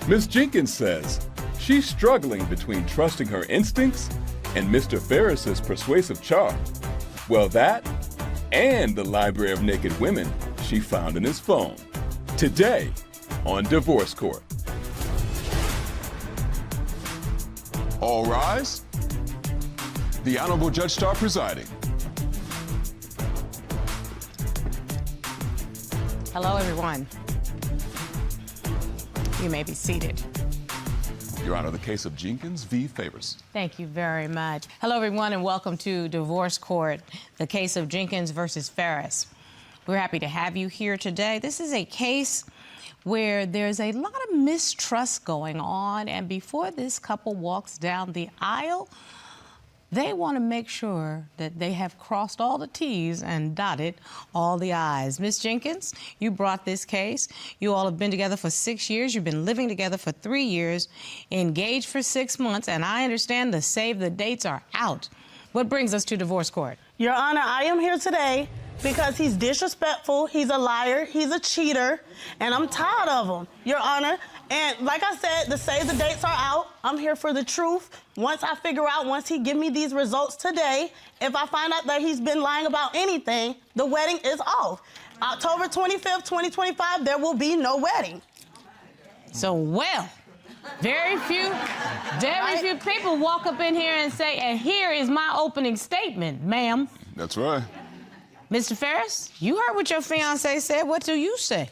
Miss Jenkins says she's struggling between trusting her instincts and Mr. Pharas' persuasive charm. Well, that and the library of naked women she found in his phone. Today on Divorce Court. All rise. The Honorable Judge Starr presiding. Hello, everyone. You may be seated. Your Honor, the case of Jenkins v. Pharas. Thank you very much. Hello, everyone, and welcome to Divorce Court, the case of Jenkins versus Pharas. We're happy to have you here today. This is a case where there's a lot of mistrust going on, and before this couple walks down the aisle, they want to make sure that they have crossed all the T's and dotted all the I's. Miss Jenkins, you brought this case. You all have been together for 6 years. You've been living together for 3 years, engaged for 6 months, and I understand the save the dates are out. What brings us to divorce court? Your Honor, I am here today because he's disrespectful, he's a liar, he's a cheater, and I'm tired of him, Your Honor. And like I said, the save the dates are out. I'm here for the truth. Once he give me these results today, if I find out that he's been lying about anything, the wedding is off. October 25th, 2025, there will be no wedding. So, well, very few people walk up in here and say, and here is my opening statement, ma'am. That's right. Mr. Pharas, you heard what your fiancé said. What do you say?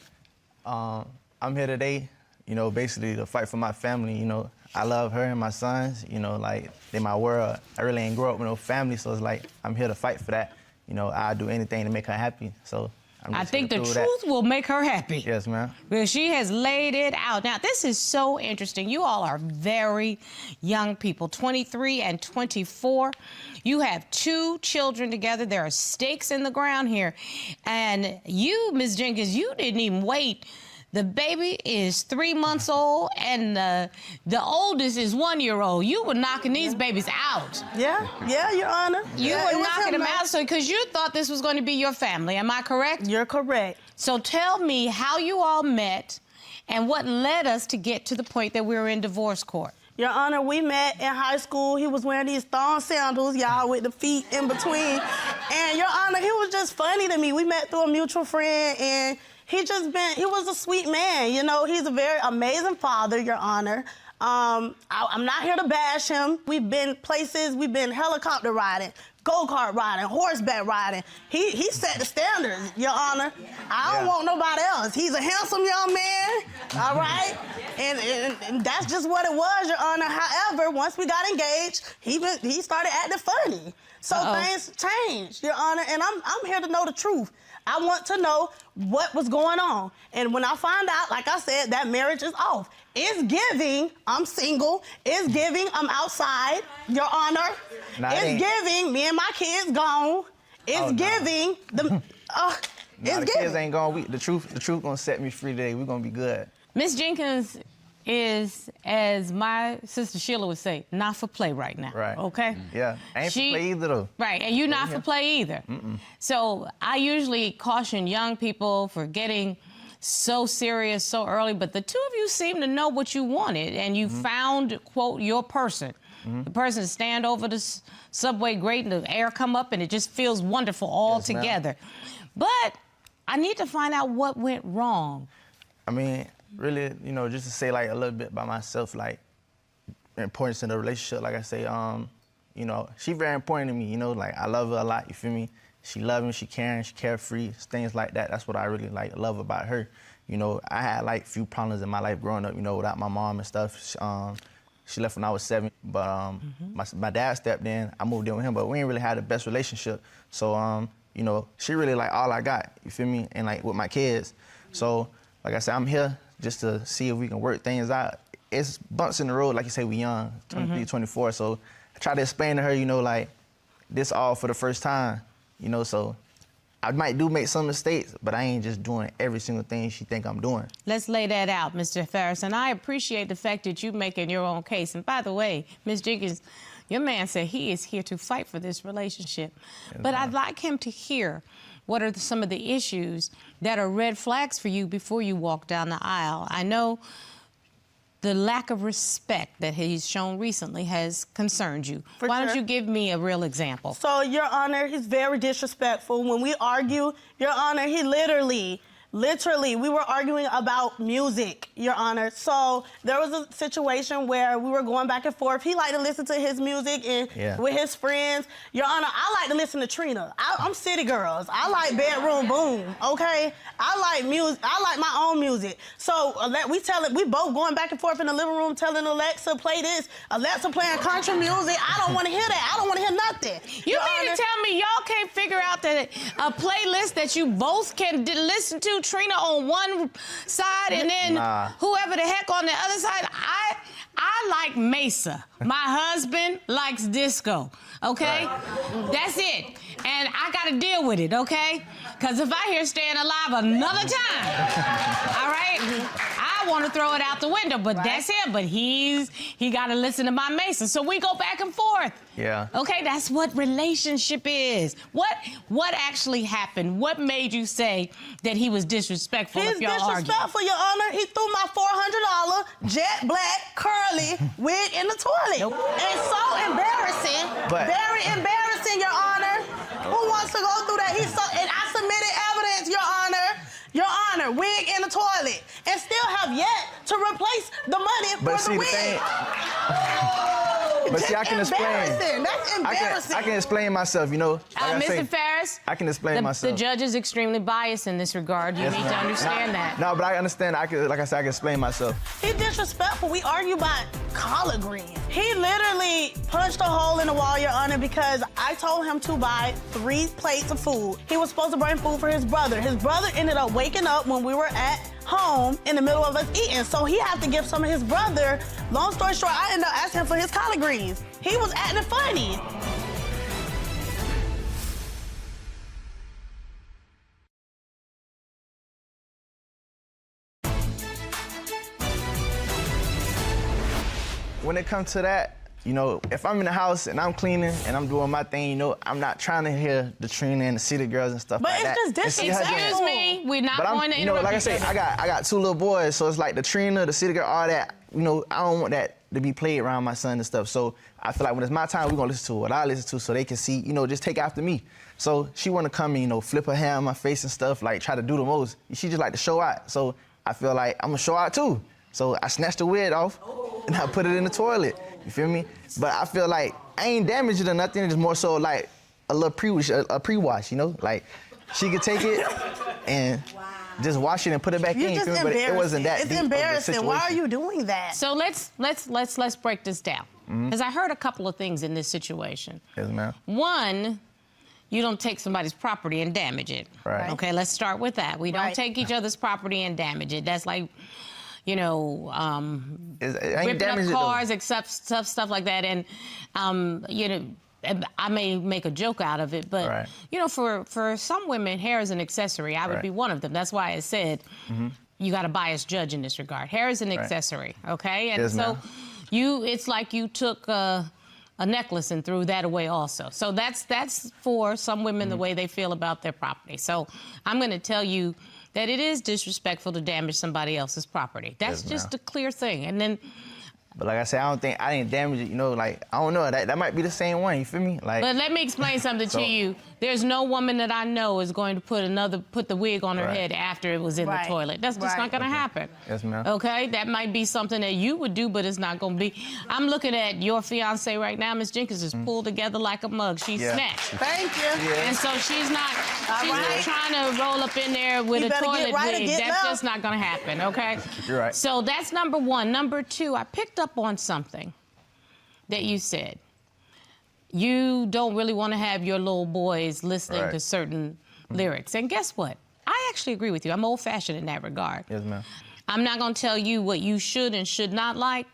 I'm here today, basically to fight for my family. I love her and my sons, like, they're my world. I really ain't grow up with no family, so it's like, I'm here to fight for that. I'll do anything to make her happy, so I think the truth will make her happy. Yes, ma'am. Because she has laid it out. Now, this is so interesting. You all are very young people, 23 and 24. You have 2 children together. There are stakes in the ground here. And you, Ms. Jenkins, you didn't even wait. The baby is 3 months old, and the oldest is 1-year-old. You were knocking these babies out. Yeah, Your Honor. You were knocking them out because you thought this was going to be your family. Am I correct? You're correct. So tell me how you all met and what led us to get to the point that we were in divorce court. Your Honor, we met in high school. He was wearing these thong sandals, y'all, with the feet in between. And, Your Honor, he was just funny to me. We met through a mutual friend, and he was a sweet man. He's a very amazing father, Your Honor. I'm not here to bash him. We've been places, we've been helicopter riding, go-kart riding, horseback riding. He set the standards, Your Honor. I don't want nobody else. He's a handsome young man, all right? And that's just what it was, Your Honor. However, once we got engaged, he started acting funny. So things changed, Your Honor, and I'm here to know the truth. I want to know what was going on. And when I find out, like I said, that marriage is off. It's giving, I'm single. It's giving, I'm outside, Your Honor. It's giving, me and my kids gone. It's giving, it's the kids ain't gone. The truth gonna set me free today. We're gonna be good. Miss Jenkins is, as my sister Sheila would say, not for play right now. Right. Okay? Yeah. Ain't for play either, though. Right, and you're not for play either. So I usually caution young people for getting so serious so early, but the two of you seem to know what you wanted, and you found, quote, your person. The person to stand over the subway grate and the air come up, and it just feels wonderful all together. But I need to find out what went wrong. I mean, really, just to say like a little bit about myself, like the importance in the relationship. Like I say, she very important to me. Like I love her a lot. You feel me? She loving, she caring, she carefree, things like that. That's what I really love about her. I had like few problems in my life growing up. Without my mom and stuff. She left when I was 7, but my dad stepped in. I moved in with him, but we ain't really had the best relationship. So she really like all I got. You feel me? And like with my kids. So like I said, I'm here just to see if we can work things out. It's bumps in the road, like you say, we young, 23, 24. So I try to explain to her, like, this all for the first time, so I might make some mistakes, but I ain't just doing every single thing she think I'm doing. Let's lay that out, Mr. Pharas, and I appreciate the fact that you're making your own case. And by the way, Ms. Jenkins, your man said he is here to fight for this relationship. Yes, but I'd like him to hear what are some of the issues that are red flags for you before you walk down the aisle. I know the lack of respect that he's shown recently has concerned you. Why don't you give me a real example? So, Your Honor, he's very disrespectful. When we argue, Your Honor, he literally, we were arguing about music, Your Honor. So there was a situation where we were going back and forth. He liked to listen to his music and with his friends. Your Honor, I like to listen to Trina. I'm city girls. I like Bedroom Boom, okay? I like music. I like my own music. So we both going back and forth in the living room telling Alexa, play this. Alexa playing country music. I don't want to hear that. I don't want to hear nothing. You mean to tell me y'all can't figure out that a playlist that you both can listen to, Trina on one side and then whoever the heck on the other side? I like Mesa. My husband likes disco, okay? That's it. And I gotta deal with it, okay? Because if I hear Staying Alive another time, all right, I want to throw it out the window, but that's him. But he gotta listen to my Mesa. So we go back and forth. Yeah. Okay, that's what relationship is. What actually happened? What made you say that he was disrespectful if y'all argued? He's disrespectful, Your Honor. He threw my $400 jet black curly wig in the toilet. Nope. And so embarrassing, very embarrassing, Your Honor. Who wants to go through that? And I submitted evidence, Your Honor, wig in the toilet, and still have yet to replace the money for the wig. But see, I can explain. That's embarrassing. I can explain myself, you know. Like Mr. Pharas, I can explain myself. The judge is extremely biased in this regard. You need to understand that. No, but I understand. Like I said, I can explain myself. He's disrespectful. We argue about collard greens. He literally punched a hole in the wall, Your Honor, because I told him to buy 3 plates of food. He was supposed to bring food for his brother. His brother ended up waking up when we were at home in the middle of us eating, so he had to give some of his brother. Long story short, I ended up asking him for his collard greens. He was acting funny. When it comes to that, you know, if I'm in the house and I'm cleaning and I'm doing my thing, you know, I'm not trying to hear the Trina and the city girls and stuff like that. But it's just disrespectful. Excuse me, we're not going to interrupt. You know, like I say, I got 2 little boys, so it's like the Trina, the city girl, all that. You know, I don't want that to be played around my son and stuff. So I feel like when it's my time, we're gonna listen to what I listen to, so they can see, you know, just take after me. So she wanna come and, you know, flip her hair on my face and stuff, like try to do the most. She just like to show out. So I feel like I'm gonna show out too. So I snatched the wig off and I put it in the toilet. You feel me? But I feel like I ain't damaged it or nothing. It's more so like a little pre-wash, you know? Like she could take it and just wash it and put it back in. Just but it wasn't that deep. It's embarrassing. Why are you doing that? So let's break this down. Because I heard a couple of things in this situation. Yes, ma'am. One, you don't take somebody's property and damage it. Right. Okay, let's start with that. We don't take each other's property and damage it. That's like, you know, ripping up cars, except stuff like that. And, you know, I may make a joke out of it, but, you know, for some women, hair is an accessory. I would be one of them. That's why I said you got a biased judge in this regard. Hair is an accessory, okay? And so it's like you took a necklace and threw that away also. So that's for some women the way they feel about their property. So I'm going to tell you that it is disrespectful to damage somebody else's property. That's just a clear thing. And then, but like I said, I don't think I didn't damage it. You know, like I don't know. That might be the same one. You feel me? Like. But let me explain something to you. There's no woman that I know is going to put the wig on her head after it was in the toilet. That's just not going to happen. Yes, ma'am. Okay, that might be something that you would do, but it's not going to be. I'm looking at your fiance right now. Miss Jenkins is pulled together like a mug. She's snatched. Thank you. And so she's not trying to roll up in there with a toilet wig. That's just not going to happen. Okay. You're right. So that's number one. Number two, I picked up on something that you said. You don't really want to have your little boys listening to certain lyrics. And guess what? I actually agree with you. I'm old-fashioned in that regard. Yes, ma'am. I'm not going to tell you what you should and should not like,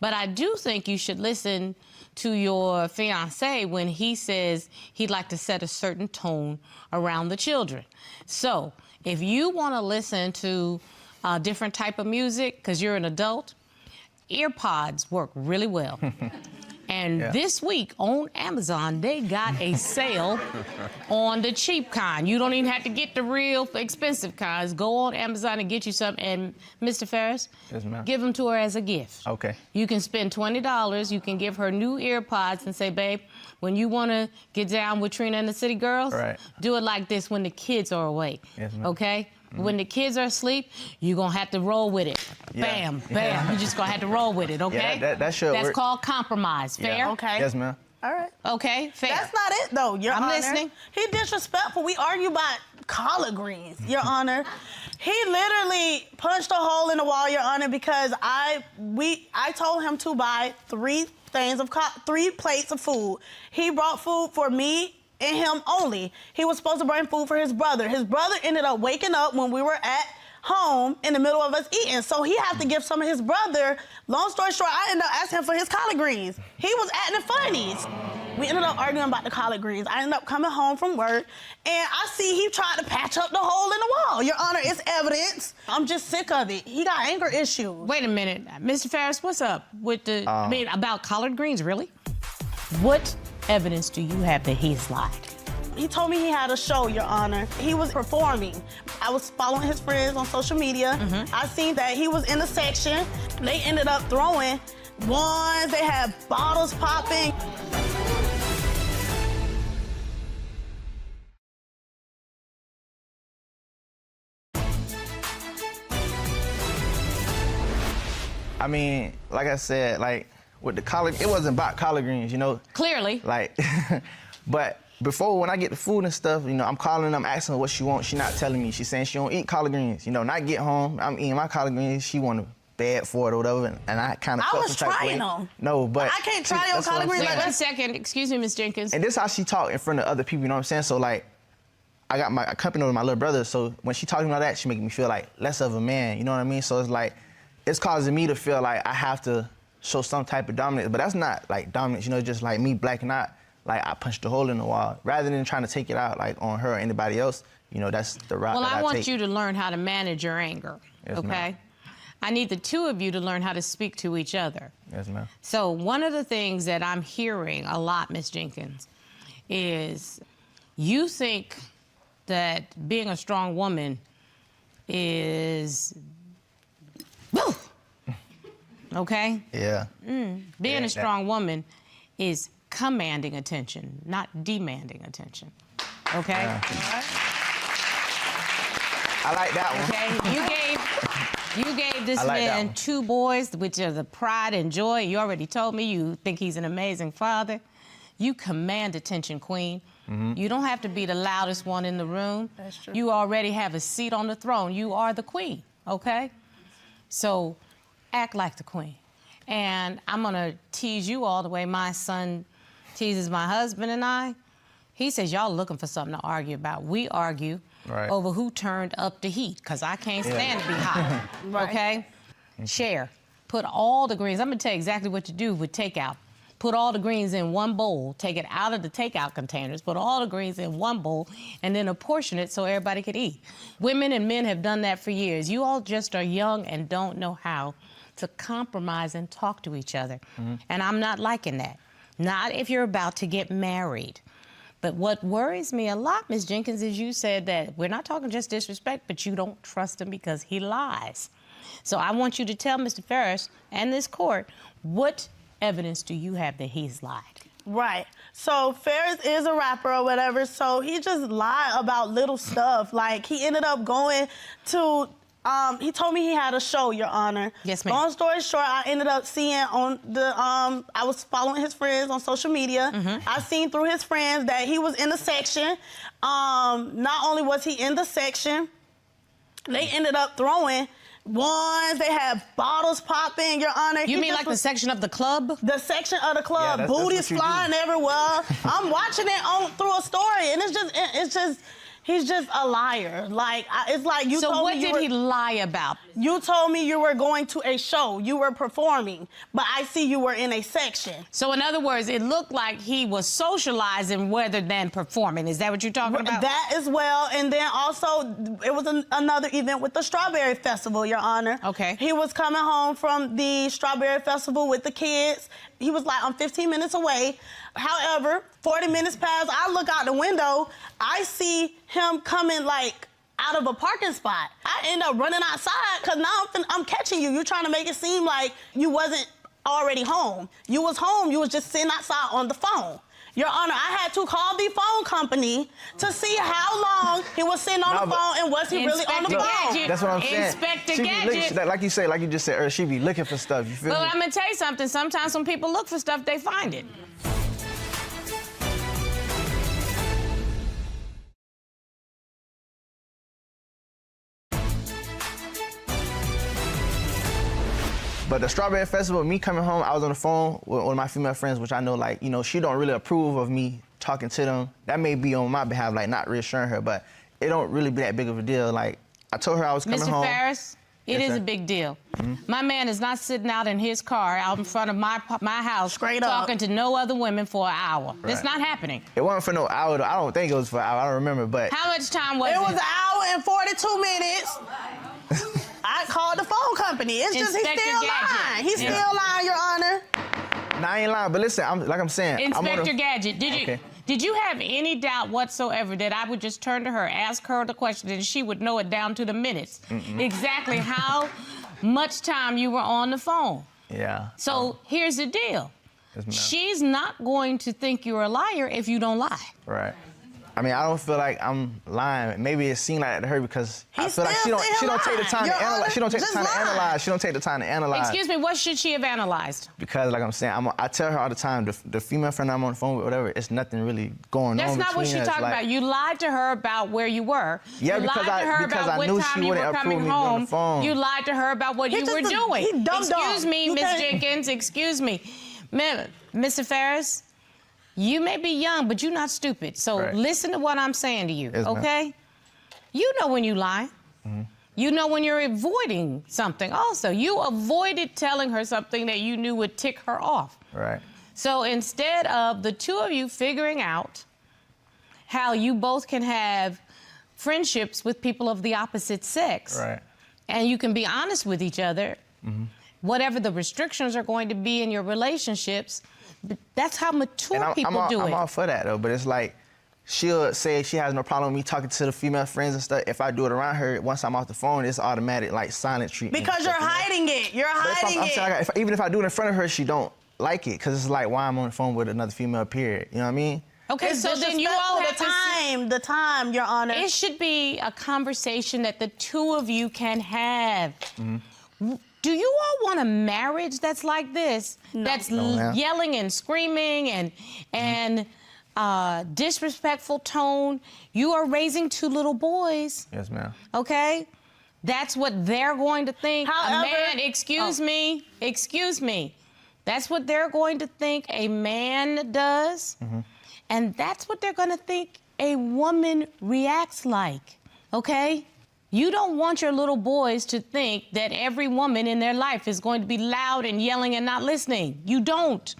but I do think you should listen to your fiancé when he says he'd like to set a certain tone around the children. So if you want to listen to a different type of music because you're an adult, ear pods work really well. And this week on Amazon, they got a sale on the cheap kind. You don't even have to get the real expensive kinds. Go on Amazon and get you some. And Mr. Pharas, yes, ma'am. Give them to her as a gift. Okay. You can spend $20. You can give her new earpods and say, babe, when you want to get down with Trina and the City Girls, do it like this when the kids are awake. Yes, ma'am. Okay? When the kids are asleep, you're going to have to roll with it. Bam, bam. You're just going to have to roll with it, okay? Yeah, that should work. That's called compromise. Fair? Yeah. Okay. Yes, ma'am. All right. Okay, fair. That's not it, though, Your Honor. I'm listening. He disrespectful. We argue about collard greens, Your Honor. He literally punched a hole in the wall, Your Honor, because I told him to buy 3 plates of food. He brought food for me and him only. He was supposed to bring food for his brother. His brother ended up waking up when we were at home in the middle of us eating. So he had to give some of his brother. Long story short, I ended up asking him for his collard greens. He was acting funny. We ended up arguing about the collard greens. I ended up coming home from work, and I see he tried to patch up the hole in the wall. Your Honor, it's evidence. I'm just sick of it. He got anger issues. Wait a minute. Mr. Pharas, what's up with the, about collard greens, really? What evidence do you have that he's lied? He told me he had a show, Your Honor. He was performing. I was following his friends on social media. I seen that he was in the section. They ended up throwing ones. They had bottles popping. I mean, like I said, like with the collard, it wasn't about collard greens, you know? Clearly. Like, but before, when I get the food and stuff, you know, I'm calling them, asking her what she wants. She's not telling me. She's saying she don't eat collard greens. You know, and I get home, I'm eating my collard greens. She want to beg for it or whatever, and I kind of I was trying them. No, but I can't try your collard greens. Wait 1 second. Excuse me, Ms. Jenkins. And this is how she talk in front of other people, you know what I'm saying? So, like, I got my company with my little brother, so when she talking about that, she making me feel like less of a man, you know what I mean? So it's like, it's causing me to feel like I have to show some type of dominance, but that's not like dominance, you know, just like me blacking out, like I punched a hole in the wall. Rather than trying to take it out like on her or anybody else, you know, that's the route that I take. Well, I want you to learn how to manage your anger, yes, okay? Ma'am. I need the two of you to learn how to speak to each other. Yes, ma'am. So one of the things that I'm hearing a lot, Ms. Jenkins, is you think that being a strong woman is, woo, okay? Yeah. Being a strong woman is commanding attention, not demanding attention, okay? Yeah. I like that one. Okay, you gave this man 2 boys, which are the pride and joy. You already told me you think he's an amazing father. You command attention, queen. You don't have to be the loudest one in the room. That's true. You already have a seat on the throne. You are the queen, okay? So act like the queen. And I'm gonna tease you all the way my son teases my husband and I. He says, y'all looking for something to argue about. We argue over who turned up the heat, because I can't stand to be hot, okay? Share. Put all the greens. I'm gonna tell you exactly what to do with takeout. Put all the greens in one bowl, take it out of the takeout containers, put all the greens in one bowl, and then apportion it so everybody could eat. Women and men have done that for years. You all just are young and don't know how to compromise and talk to each other. And I'm not liking that. Not if you're about to get married. But what worries me a lot, Ms. Jenkins, is you said that we're not talking just disrespect, but you don't trust him because he lies. So I want you to tell Mr. Pharas and this court, what evidence do you have that he's lied? Right. So Pharas is a rapper or whatever, so he just lied about little stuff. Like, he ended up going to, he told me he had a show, Your Honor. Yes, ma'am. Long story short, I ended up seeing on the, I was following his friends on social media. I seen through his friends that he was in the section. Not only was he in the section, they ended up throwing ones. They had bottles popping, Your Honor. You mean like the section of the club? The section of the club, Yeah, booties flying everywhere. I'm watching it through a story, and it's just, He's just a liar. Like, it's like you So told what me did he lie about? You told me you were going to a show. You were performing, but I see you were in a section. So in other words, it looked like he was socializing rather than performing. Is that what you're talking about? That as well. And then also, it was another event with the Strawberry Festival, Your Honor. Okay. He was coming home from the Strawberry Festival with the kids. He was like, I'm 15 minutes away. However, 40 minutes passed. I look out the window. I see him coming like out of a parking spot. I end up running outside because now I'm catching you. You're trying to make it seem like you wasn't already home. You was home. You was just sitting outside on the phone. Your Honor, I had to call the phone company to see how long he was sitting on the phone and was he really on the phone. Gadget. That's what I'm saying. Inspector Gadget. Like you say, like you just said earlier, she be looking for stuff. You feel Well, me? I'm gonna tell you something. Sometimes when people look for stuff, they find it. But the Strawberry Festival, me coming home, I was on the phone with one of my female friends, which I know, like, you know, she don't really approve of me talking to them. That may be on my behalf, like, not reassuring her, but it don't really be that big of a deal. Like, I told her I was coming home. Mr. Pharas, it is a big deal. My man is not sitting out in his car out in front of my house Straight up. talking to no other women for an hour. It's Right. not happening. It wasn't for no hour, though. I don't think it was for an hour. I don't remember, but How much time was it? It was an hour and 42 minutes. I called the phone company. It's just he's Inspector still Gadget. lying. He's Yeah. still lying, Your Honor. nah, I ain't lying. But listen, I'm saying. Inspector Gadget, Okay. did you have any doubt whatsoever that I would just turn to her, ask her the question, and she would know it down to the minutes exactly how much time you were on the phone? Yeah. So here's the deal. Yes, ma'am. She's not going to think you're a liar if you don't lie. Right. I mean, I don't feel like I'm lying. Maybe it seemed like that to her because I He's feel like she still don't take the lying. time Your to analyze. Honor, She don't take the just time to lie. analyze. She don't take the time to analyze. Excuse me, what should she have analyzed? Because, like I'm saying, I tell her all the time, the female friend I'm on the phone with, whatever, it's nothing really going That's on not what between she us. talked Like, about. You lied to her about where you were. Yeah, you because lied to her because about I what knew time she you wouldn't were approve coming me on home. the phone. You lied to her about what He you were just doing. he dumb-dumb. Excuse me, You Miss can't- Jenkins. Excuse me. Mr. Pharas, you may be young, but you're not stupid. So Right. listen to what I'm saying to you, Yes, ma'am. okay? You know when you lie. You know when you're avoiding something also. You avoided telling her something that you knew would tick her off. Right. So instead of the two of you figuring out how you both can have friendships with people of the opposite sex, Right. and you can be honest with each other, whatever the restrictions are going to be in your relationships, that's how mature And people do I'm it. all for that, though, but it's like, she'll say she has no problem with me talking to the female friends and stuff. If I do it around her, once I'm off the phone, it's automatic, like, silent treatment. Because you're Stuff, you know? hiding it. You're But hiding it. saying, like, even if I do it in front of her, she don't like it, because it's like, why I'm on the phone with another female, period. You know what I mean? Okay, It's so then you all have disrespectful. The time, Your Honor. It should be a conversation that the two of you can have. Do you all want a marriage that's like this? No. That's No, ma'am. yelling and screaming and disrespectful tone? You are raising two little boys, Yes, ma'am. okay? That's what they're going to think. However- a man, excuse me. That's what they're going to think a man does. And that's what they're going to think a woman reacts like, okay? You don't want your little boys to think that every woman in their life is going to be loud and yelling and not listening. You don't.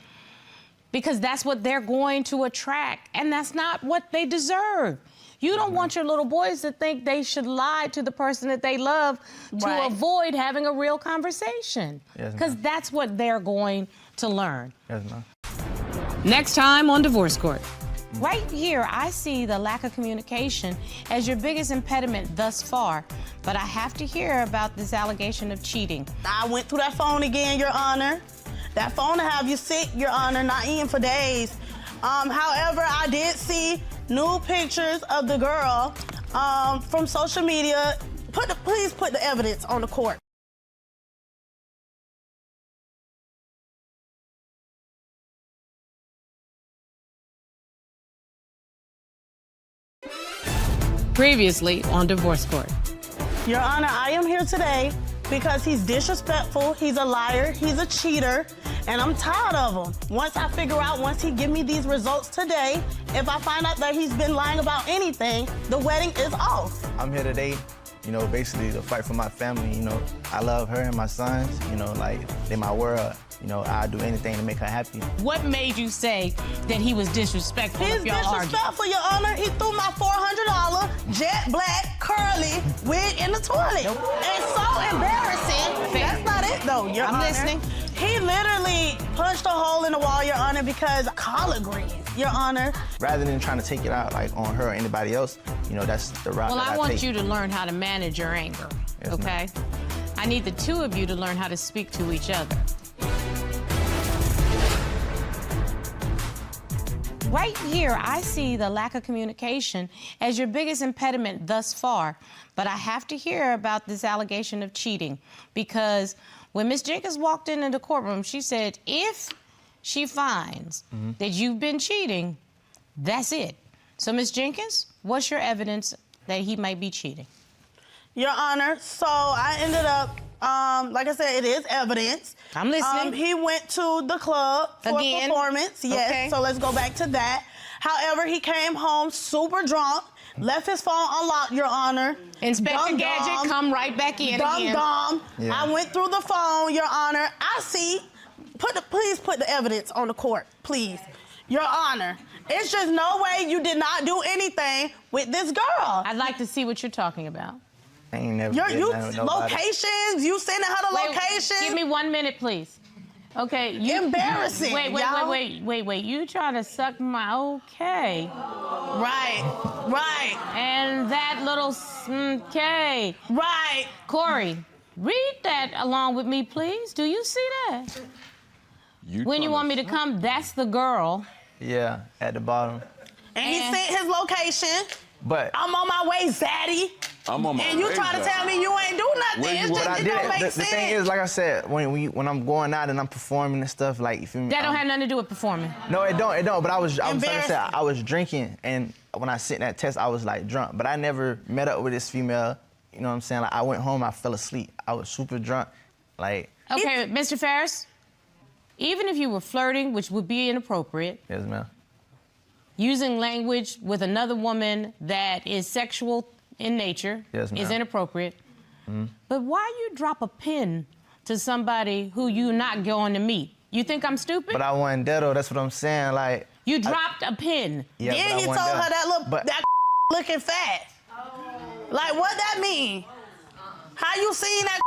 Because that's what they're going to attract, and that's not what they deserve. You don't want your little boys to think they should lie to the person that they love to Right. avoid having a real conversation. Yes, Because ma'am. that's what they're going to learn. Yes, ma'am. Next time on Divorce Court. Right here, I see the lack of communication as your biggest impediment thus far, but I have to hear about this allegation of cheating. I went through that phone again, Your Honor. That phone will have you sick, Your Honor, not eating for days. However, I did see new pictures of the girl from social media. Please put the evidence on the court. Previously on Divorce Court. Your Honor, I am here today because he's disrespectful, he's a liar, he's a cheater, And I'm tired of him. Once he give me these results today, if I find out that he's been lying about anything, the wedding is off. I'm here today, you know, basically to fight for my family. You know, I love her and my sons. You know, like, they're my world. You know, I'd do anything to make her happy. What made you say that he was disrespectful? He's disrespectful, Your Honor. He threw my $400 jet black curly wig in the toilet. It's so embarrassing. That's not it, though, Your Honor. I'm listening. He literally punched a hole in the wall, Your Honor, because collard greens, Your Honor. Rather than trying to take it out like on her or anybody else, you know, that's the route Well, that I want take. you to learn how to manage your anger, Yes, okay? I need the two of you to learn how to speak to each other. Right here, I see the lack of communication as your biggest impediment thus far. But I have to hear about this allegation of cheating, because when Ms. Jenkins walked into the courtroom, she said if she finds that you've been cheating, that's it. So, Ms. Jenkins, what's your evidence that he might be cheating? Your Honor, so I ended up, like I said, it is evidence. I'm listening. He went to the club for a performance. Yes, Okay. so let's go back to that. However, he came home super drunk, left his phone unlocked, Your Honor. Inspector Gadget, come right back in again. Dumb. Yeah. I went through the phone, Your Honor. I see. Please put the evidence on the court, please. Your Honor, it's just no way you did not do anything with this girl. I'd like to see what you're talking about. I ain't never did nothing with nobody. Locations, you sending her the location. Give me 1 minute, please. Okay. Embarrassing, y'all. Wait. You trying to suck my okay. Right. And that little okay. Right. Corey, read that along with me, please. Do you see that? When you want me to come, that's the girl. Yeah, at the bottom. And he sent his location. But I'm on my way, Zaddy. I'm on my way. And you try to tell me you ain't do nothing. It's just, it don't make sense. The thing is, like I said, when I'm going out and I'm performing and stuff, like, you feel me? That don't have nothing to do with performing. No, it don't. But I was like I said, I was drinking, and when I sent that test, I was like drunk. But I never met up with this female. You know what I'm saying? Like, I went home, I fell asleep. I was super drunk, like. Okay, Mr. Pharas, even if you were flirting, which would be inappropriate. Yes, ma'am. Using language with another woman that is sexual in nature is inappropriate. But why you drop a pin to somebody who you're not going to meet? You think I'm stupid? But I wasn't dead, though. That's what I'm saying. Like, you dropped a pin. Yeah, then he told her that looking fat. Like, what that mean? How you seen that?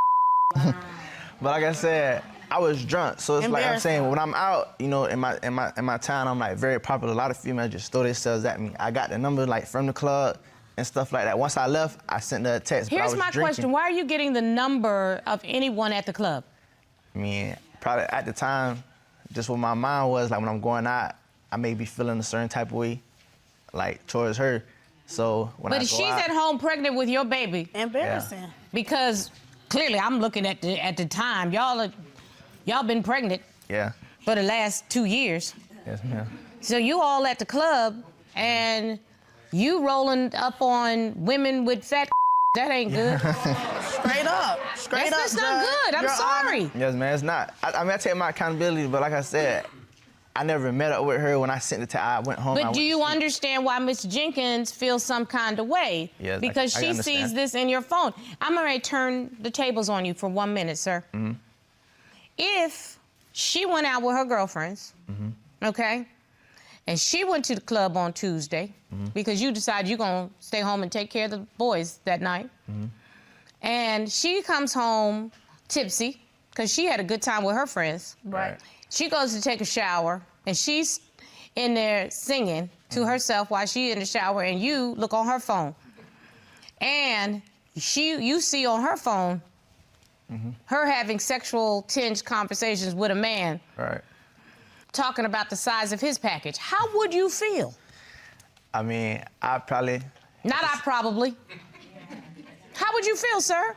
But like I said, I was drunk, so it's like I'm saying, when I'm out, you know, in my town, I'm like very popular. A lot of females just throw themselves at me. I got the number like from the club and stuff like that. Once I left, I sent her a text. Here's my question: why are you getting the number of anyone at the club? I mean, probably at the time, just what my mind was like when I'm going out, I may be feeling a certain type of way, like towards her. So when but she's at home pregnant with your baby. Embarrassing. Yeah. Because clearly, I'm looking at the time. Y'all been pregnant. Yeah. For the last 2 years. Yes, ma'am. So you all at the club and you rolling up on women with fat. That ain't good. Straight up. That's not good. I'm sorry. Yes, man, it's not. I mean, I take my accountability, but like I said, I never met up with her when I sent it to. I went home. But do you understand why Miss Jenkins feels some kind of way? Yes, because she sees this in your phone. I'm going to turn the tables on you for 1 minute, sir. Mm-hmm. If she went out with her girlfriends, okay, and she went to the club on Tuesday because you decided you're going to stay home and take care of the boys that night, and she comes home tipsy because she had a good time with her friends. Right. She goes to take a shower, and she's in there singing to herself while she's in the shower, and you look on her phone. And you see on her phone her having sexual tinged conversations with a man. Right. Talking about the size of his package. How would you feel? I mean, I probably. Not I probably. How would you feel, sir?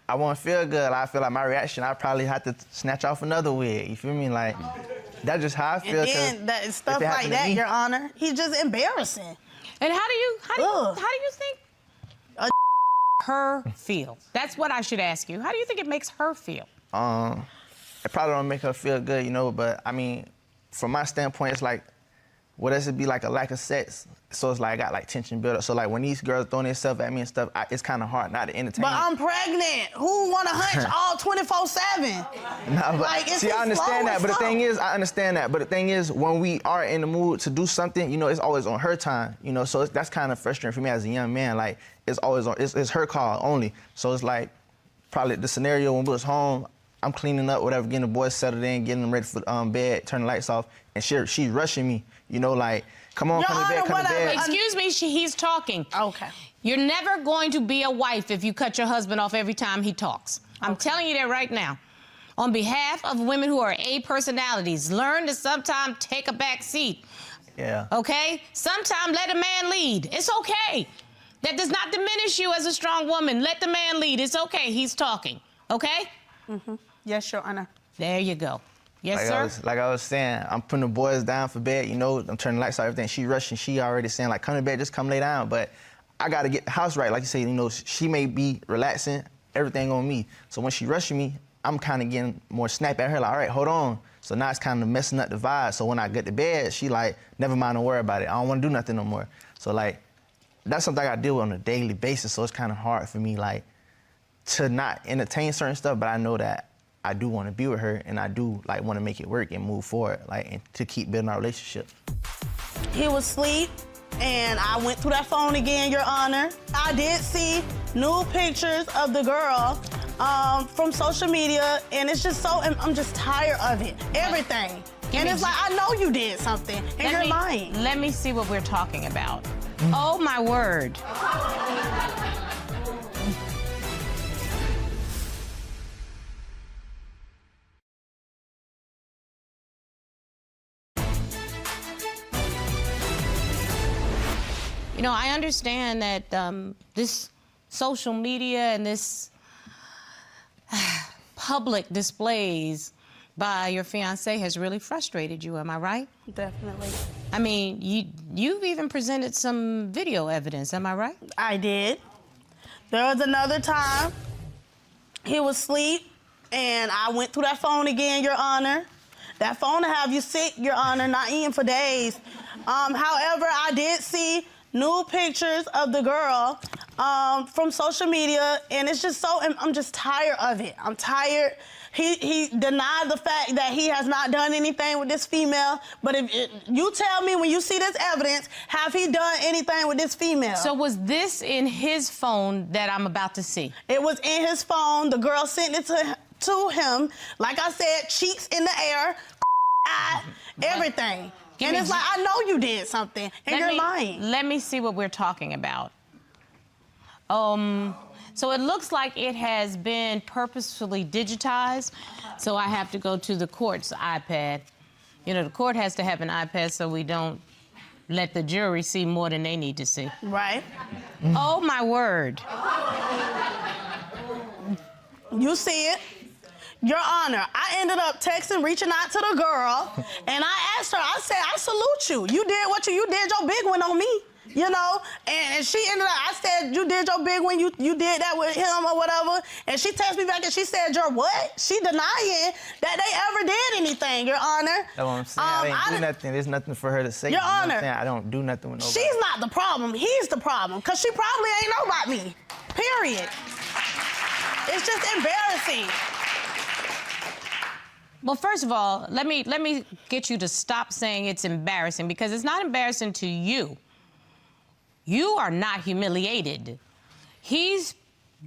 I won't feel good. I feel like my reaction, I probably have to snatch off another wig. You feel me? Like, that's just how I feel. And then stuff like that, Your Honor, he's just embarrassing. And how do you think her feel? That's what I should ask you. How do you think it makes her feel? it probably don't make her feel good, you know, but I mean, from my standpoint, it's like, what does it be like a lack of sex? So it's like I got like tension build up. So like when these girls throwing themselves at me and stuff, it's kind of hard not to entertain. But I'm pregnant. Who want to hunch all 24/7? Nah, but Like, see, I understand that. But the thing is, I understand that. But the thing is, when we are in the mood to do something, you know, it's always on her time. You know, so that's kind of frustrating for me as a young man. Like it's always on. It's her call only. So it's like probably the scenario when we was home. I'm cleaning up, whatever, getting the boys settled in, getting them ready for bed, turning the lights off, and she's rushing me. You know, like, come on, come to bed, come to bed. Excuse me, he's talking. Okay. You're never going to be a wife if you cut your husband off every time he talks. I'm telling you that right now. On behalf of women who are A personalities, learn to sometimes take a back seat. Yeah. Okay? Sometimes let a man lead. It's okay. That does not diminish you as a strong woman. Let the man lead. It's okay. He's talking. Okay? Mm-hmm. Yes, Your Honor. There you go. Yes, sir? Like I was saying, I'm putting the boys down for bed, you know, I'm turning the lights off, everything. She rushing, she already saying, like, come to bed, just come lay down. But I got to get the house right. Like you say, you know, she may be relaxing, everything on me. So when she rushing me, I'm kind of getting more snappy at her, like, all right, hold on. So now it's kind of messing up the vibe. So when I get to bed, she like, never mind, don't worry about it. I don't want to do nothing no more. So, like, that's something I got to deal with on a daily basis. So it's kind of hard for me, like, to not entertain certain stuff, but I know that I do want to be with her, and I do like want to make it work and move forward, like, and to keep building our relationship. He was asleep, and I went through that phone again, Your Honor. I did see nude pictures of the girl from social media, and it's just so, I'm just tired of it, everything. And it's like, I know you did something, and you're lying. Let me see what we're talking about. Oh, my word. You know, I understand that this social media and this public displays by your fiancé has really frustrated you, am I right? Definitely. I mean, you've even presented some video evidence, am I right? I did. There was another time he was asleep, and I went through that phone again, Your Honor. That phone will have you sick, Your Honor, not eating for days. However, I did see nude pictures of the girl from social media, and it's just so, I'm just tired of it. I'm tired. He denied the fact that he has not done anything with this female, but if you tell me when you see this evidence, have he done anything with this female? So was this in his phone that I'm about to see? It was in his phone. The girl sent it to him. Like I said, cheeks in the air, eye, everything. And it's like, I know you did something, and you're lying. Let me see what we're talking about. So it looks like it has been purposefully digitized, so I have to go to the court's iPad. You know, the court has to have an iPad so we don't let the jury see more than they need to see. Right. Oh, my word. You see it. Your Honor, I ended up reaching out to the girl, and I asked her, I said, I salute you. You did what you did your big one on me, you know? And she ended up, I said, you did your big one, you did that with him or whatever. And she texted me back and she said, you're what? She denying that they ever did anything, Your Honor. That's what I'm saying. I didn't do nothing. There's nothing for her to say. Your Honor. I don't do nothing with nobody. She's not the problem. He's the problem, because she probably ain't know about me, period. It's just embarrassing. Well, first of all, let me get you to stop saying it's embarrassing, because it's not embarrassing to you. You are not humiliated. He's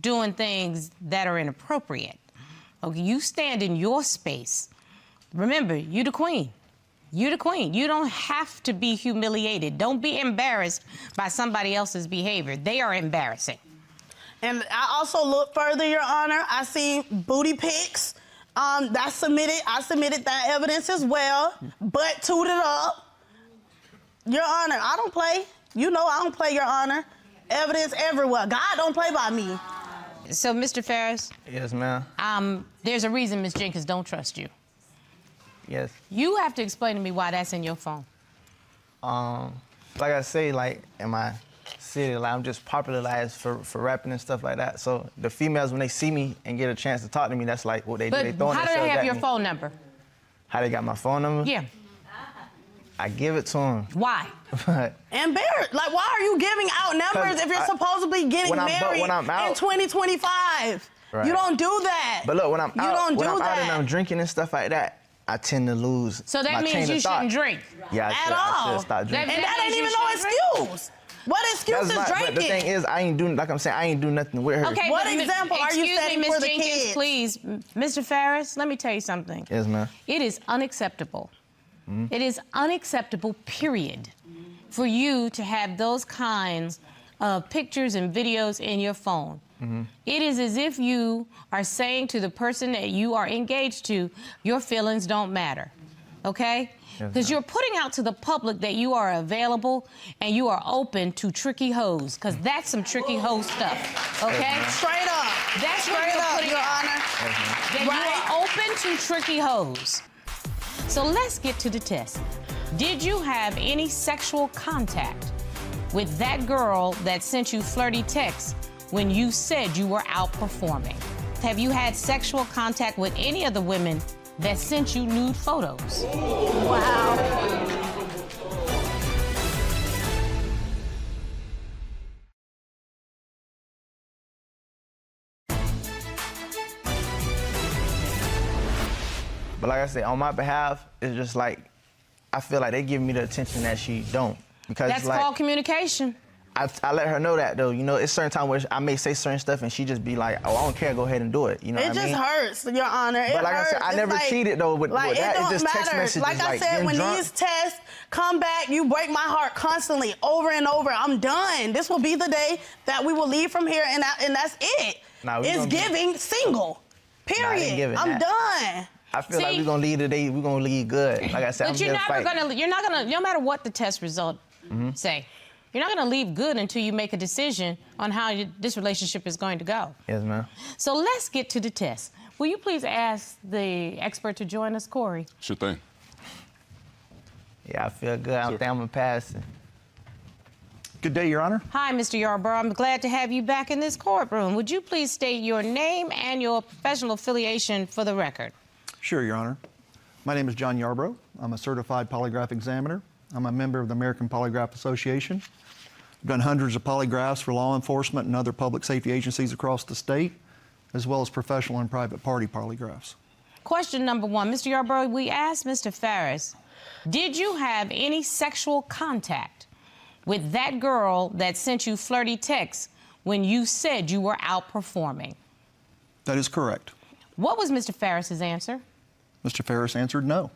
doing things that are inappropriate. Okay, you stand in your space. Remember, you the queen. You the queen. You don't have to be humiliated. Don't be embarrassed by somebody else's behavior. They are embarrassing. And I also looked further, Your Honor. I seen booty pics. I submitted that evidence as well, but tooted up. Your Honor, I don't play. You know I don't play, Your Honor. Evidence everywhere. God don't play by me. So, Mr. Pharas? Yes, ma'am. There's a reason Ms. Jenkins don't trust you. Yes. You have to explain to me why that's in your phone. Like I say, like in my city. Like, I'm just popularized for rapping and stuff like that. So the females, when they see me and get a chance to talk to me, that's like what they do. They But throwing how do themselves they have at your me. phone number? How they got my phone number? Yeah. I give it to them. Why? Embarrassed. Like, why are you giving out numbers if you're supposedly getting married when I'm out, in 2025? Right. You don't do that. But look, when I'm out, you don't do out that. and I'm drinking and stuff like that, I tend to lose. So that my means train you of thought. shouldn't drink. Yeah, I should stop drinking. And that ain't even means no you shouldn't excuse. What excuse is But drinking? the thing is, I ain't doing, like I'm saying, I ain't doing nothing with her. Okay, What but example are you setting Excuse me, for the Ms. Jenkins, kids? please. Mr. Pharas, let me tell you something. Yes, ma'am. It is unacceptable. It is unacceptable, period, for you to have those kinds of pictures and videos in your phone. It is as if you are saying to the person that you are engaged to, your feelings don't matter, okay? Because you're putting out to the public that you are available and you are open to tricky hoes, because that's some tricky hoe stuff, okay? Straight up. That's what Straight you're up, putting Your out. Honor. That you are open to tricky hoes. So let's get to the test. Did you have any sexual contact with that girl that sent you flirty texts when you said you were out performing? Have you had sexual contact with any of the women that sent you nude photos? Wow. But like I said, on my behalf, it's just like, I feel like they give me the attention that she don't. Because That's like, called communication. I let her know that though, you know, it's certain time where I may say certain stuff and she just be like, oh, I don't care, go ahead and do it. You know It what I just mean? hurts, Your Honor. It But like hurts. I said, I It's never like, cheated though with like, that. It don't It's just text matter. messages. Like I said, getting when drunk. these tests come back, you break my heart constantly, over and over. I'm done. This will be the day that we will leave from here, and that's it. Nah, we it's gonna be- giving single. Period. giving I'm that. done. I feel like See? we're gonna leave today, we're gonna leave good. Like I said, But you're not fight. gonna, no matter what the test result say, you're not gonna leave good until you make a decision on how this relationship is going to go. Yes, ma'am. So let's get to the test. Will you please ask the expert to join us, Corey? Sure thing. Yeah, I feel good. I Sure. think I'm gonna pass it. Good day, Your Honor. Hi, Mr. Yarborough. I'm glad to have you back in this courtroom. Would you please state your name and your professional affiliation for the record? Sure, Your Honor. My name is John Yarborough. I'm a certified polygraph examiner. I'm a member of the American Polygraph Association. I've done hundreds of polygraphs for law enforcement and other public safety agencies across the state, as well as professional and private party polygraphs. Question number one. Mr. Yarborough, we asked Mr. Pharas, did you have any sexual contact with that girl that sent you flirty texts when you said you were out performing? That is correct. What was Mr. Pharas's answer? Mr. Pharas answered no.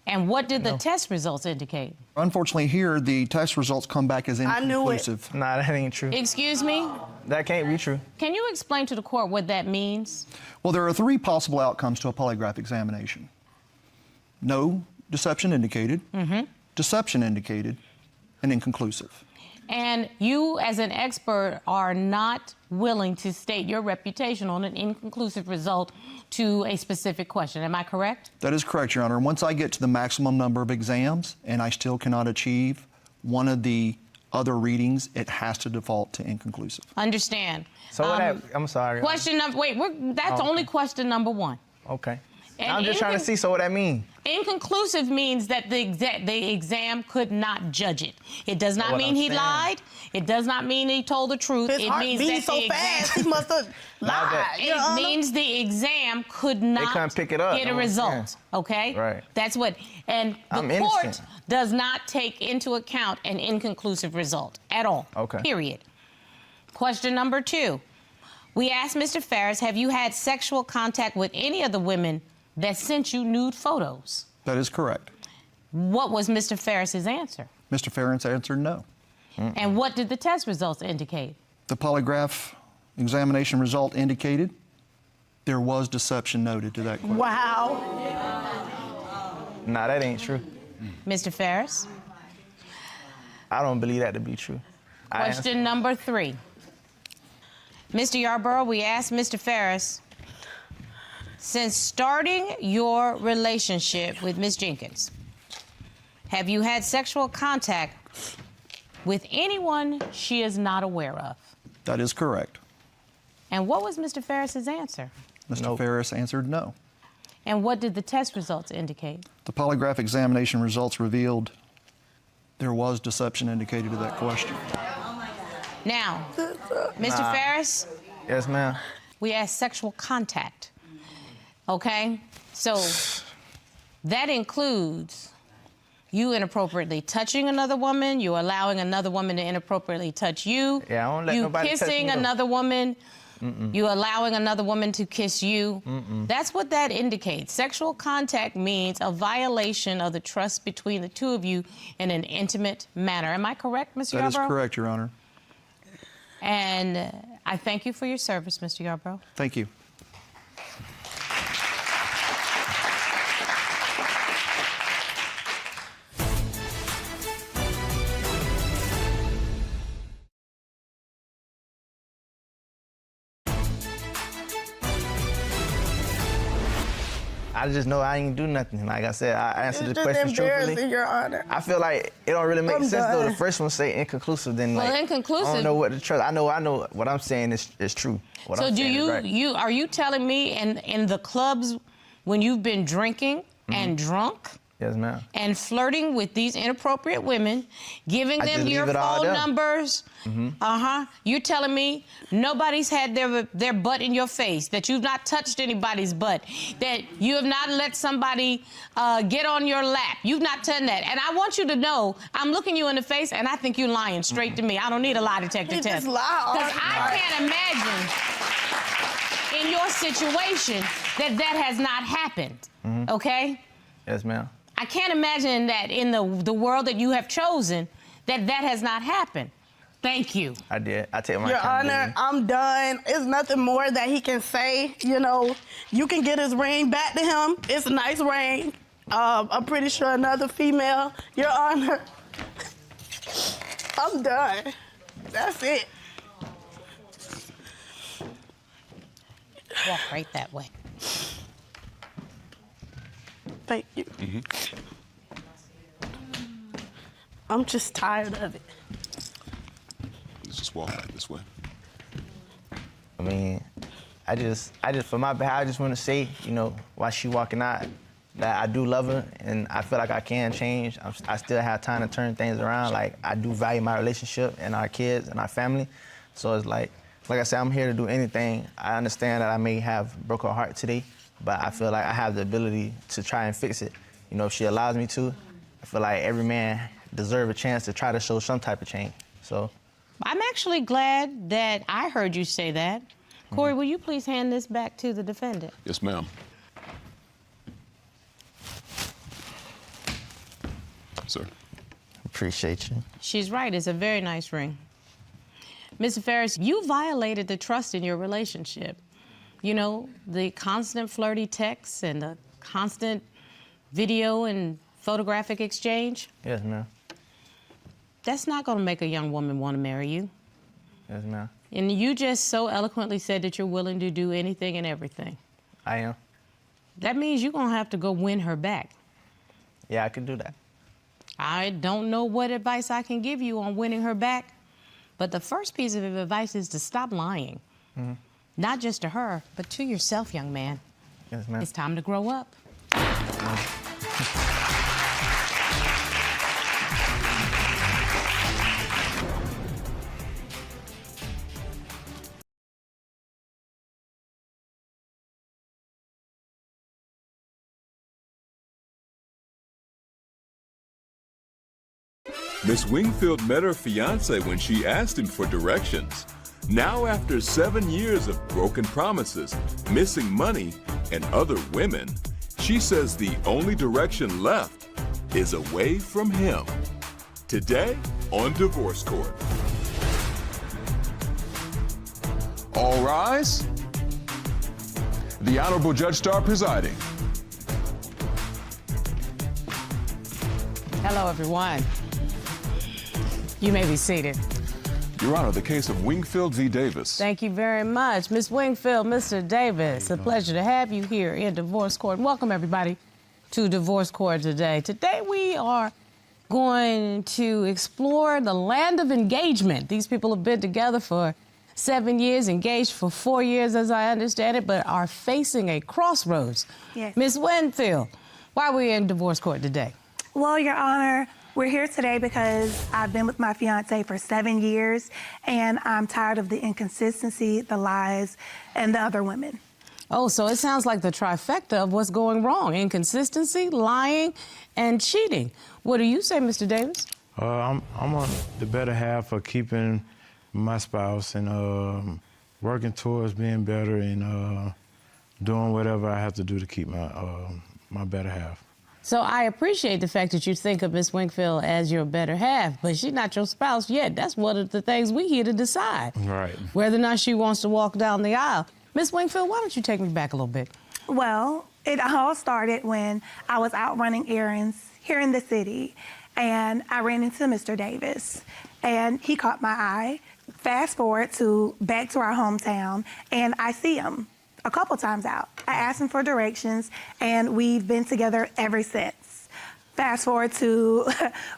And what did the test results indicate? Unfortunately, here, the test results come back as I knew it. inconclusive. Nah, that ain't true. Excuse me? That can't be true. Can you explain to the court what that means? Well, there are three possible outcomes to a polygraph examination. No deception indicated, deception indicated, and inconclusive. And you, as an expert, are not willing to state your reputation on an inconclusive result to a specific question. Am I correct? That is correct, Your Honor. Once I get to the maximum number of exams and I still cannot achieve one of the other readings, it has to default to inconclusive. Understand. So I'm sorry. Question number, wait, that's only question number one. Okay. And I'm just trying to see, so what that mean? Inconclusive means that the exam could not judge it. It does not What mean I'm he saying. lied. It does not mean he told the truth. His It heart means beating that so the fast, he exam, must have lied. Your it Honor. means the exam could not couldn't pick it up. get a No, result. Okay? Right. That's what, and the I'm court innocent. does not take into account an inconclusive result at all. Okay. Period. Question number two. We asked Mr. Pharas, have you had sexual contact with any of the women that sent you nude photos? That is correct. What was Mr. Pharas's answer? Mr. Pharas answered no. And what did the test results indicate? The polygraph examination result indicated there was deception noted to that question. Wow. Nah, that ain't true. Mr. Pharas? I don't believe that to be true. I answered- Question number three. Mr. Yarborough, we asked Mr. Pharas, since starting your relationship with Ms. Jenkins, have you had sexual contact with anyone she is not aware of. That is correct. And what was Mr. Pharas's answer? Mr. Pharas answered no. And what did the test results indicate? The polygraph examination results revealed there was deception indicated to that question. Now, Mr. Pharas, Yes, ma'am. we asked sexual contact, okay? So that includes you inappropriately touching another woman, you allowing another woman to inappropriately touch you, Yeah, I don't let nobody touch me, kissing though. another woman, you allowing another woman to kiss you. That's what that indicates. Sexual contact means a violation of the trust between the two of you in an intimate manner. Am I correct, Mr. That is Yarbrough? correct, Your Honor. And I thank you for your service, Mr. Yarbrough. Thank you. I just know I ain't do nothing. Like I said, I answered It's the just question embarrassing, truthfully. Your Honor. I feel like it don't really make I'm sense though. done. The first one say inconclusive, then Well, like inconclusive- I don't know what to trust. I know what I'm saying is true. What So I'm do saying is you, right. are you telling me in the clubs when you've been drinking and drunk Yes, ma'am. and flirting with these inappropriate women, giving I them just your leave it all phone there. numbers, you're telling me nobody's had their butt in your face, that you've not touched anybody's butt, that you have not let somebody get on your lap. You've not done that. And I want you to know, I'm looking you in the face and I think you're lying straight to me. I don't need a lie detector He test. just lied all Because the I time. can't imagine in your situation that has not happened, okay? Yes, ma'am. I can't imagine that in the world that you have chosen that has not happened. Thank you. I did. I take my Your accountability. Honor, I'm done. There's nothing more that he can say. You know, you can get his ring back to him. It's a nice ring. I'm pretty sure another female. Your Honor, I'm done. That's it. Walk right that way. Thank you. I'm just tired of it. Let's just walk right this way. I mean, I just for my behalf, I just want to say, you know, while she walking out, that I do love her and I feel like I can change. I still have time to turn things around. Like, I do value my relationship and our kids and our family. So it's like I said, I'm here to do anything. I understand that I may have broke her heart today, but I feel like I have the ability to try and fix it. You know, if she allows me to, I feel like every man deserves a chance to try to show some type of change. So I'm actually glad that I heard you say that. Corey, will you please hand this back to the defendant? Yes, ma'am. Sir. appreciate you. She's right. It's a very nice ring. Mr. Pharas, you violated the trust in your relationship. You know, the constant flirty texts and the constant video and photographic exchange. Yes, ma'am. That's not going to make a young woman want to marry you. Yes, ma'am. And you just so eloquently said that you're willing to do anything and everything. I am. That means you're going to have to go win her back. Yeah, I can do that. I don't know what advice I can give you on winning her back, but the first piece of advice is to stop lying. Mm-hmm. Not just to her, but to yourself, young man. Yes, ma'am. It's time to grow up. Miss Wingfield met her fiancé when she asked him for directions. Now, after 7 years of broken promises, missing money, and other women, she says the only direction left is away from him. Today on Divorce Court. All rise. The Honorable Judge Starr presiding. Hello, everyone. You may be seated. Your Honor, the case of Wingfield v. Davis. Thank you very much. Ms. Wingfield, Mr. Davis, a pleasure to have you here in Divorce Court. Welcome, everybody, to Divorce Court today. Today we are going to explore the land of engagement. These people have been together for 7 years, engaged for 4 years, as I understand it, but are facing a crossroads. Yes. Ms. Wingfield, why are we in divorce court today? Well, Your Honor, we're here today because I've been with my fiance for 7 years, and I'm tired of the inconsistency, the lies, and the other women. Oh, so it sounds like the trifecta of what's going wrong: inconsistency, lying, and cheating. What do you say, Mr. Davis? I'm on the better half of keeping my spouse and working towards being better and doing whatever I have to do to keep my better half. So I appreciate the fact that you think of Ms. Wingfield as your better half, but she's not your spouse yet. That's one of the things we here to decide. Right. Whether or not she wants to walk down the aisle. Ms. Wingfield, why don't you take me back a little bit? Well, it all started when I was out running errands here in the city, and I ran into Mr. Davis, and he caught my eye. Fast forward back to our hometown, and I see him a couple times out. I asked him for directions, and we've been together ever since. Fast forward to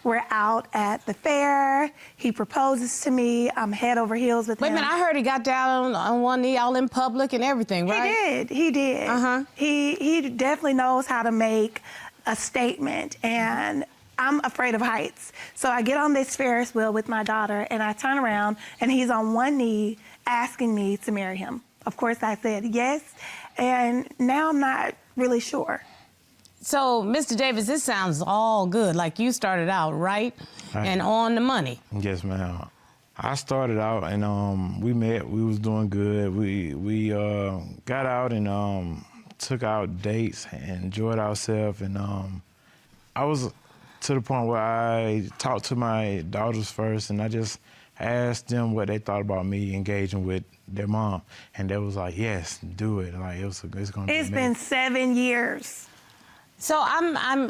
we're out at the fair. He proposes to me. I'm head over heels with him. Wait a minute, I heard he got down on one knee all in public and everything, right? He did. Uh-huh. He definitely knows how to make a statement, and I'm afraid of heights. So I get on this Ferris wheel with my daughter, and I turn around, and he's on one knee asking me to marry him. Of course, I said yes, and now I'm not really sure. So, Mr. Davis, this sounds all good. Like you started out right and on the money. Yes, ma'am. I started out and we met. We was doing good. We got out and took out dates and enjoyed ourselves. And I was to the point where I talked to my daughters first, and I just asked them what they thought about me engaging with their mom, and they was like, "Yes, do it." Like it's gonna. It's been 7 years. So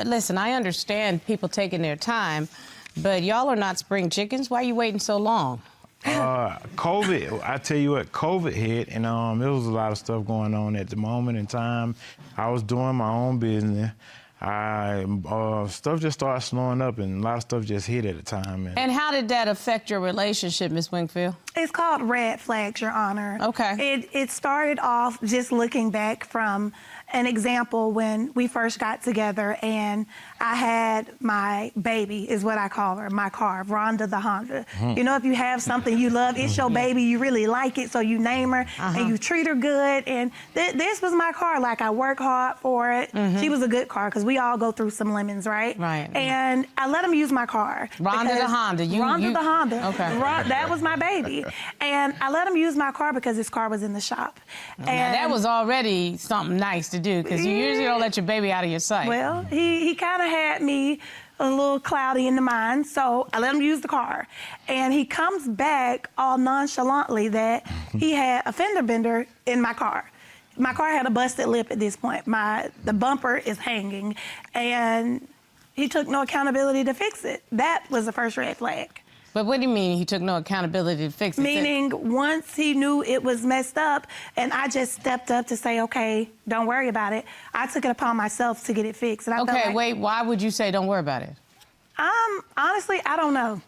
listen, I understand people taking their time, but y'all are not spring chickens. Why are you waiting so long? COVID, I tell you what, COVID hit, and there was a lot of stuff going on at the moment in time. I was doing my own business. Stuff just started slowing up, and a lot of stuff just hit at the time. And how did that affect your relationship, Ms. Wingfield? It's called red flags, Your Honor. Okay. It started off just looking back from an example when we first got together, and I had my baby, is what I call her, my car, Rhonda the Honda. You know, if you have something you love, it's your baby, you really like it, so you name her and you treat her good. And this was my car. Like, I work hard for it. She was a good car, because we all go through some lemons, right? Right. And I let him use my car. Rhonda the Honda. Rhonda the Honda. Okay. That was my baby. And I let him use my car because his car was in the shop. And that was already something nice to do, because you usually don't let your baby out of your sight. Well, he kind of had me a little cloudy in the mind, so I let him use the car. And he comes back all nonchalantly that he had a fender bender in my car. My car had a busted lip at this point. The bumper is hanging, and he took no accountability to fix it. That was the first red flag. But what do you mean he took no accountability to fix it? Meaning, once he knew it was messed up, and I just stepped up to say, okay, don't worry about it, I took it upon myself to get it fixed. And I felt like, wait, why would you say don't worry about it? Honestly, I don't know.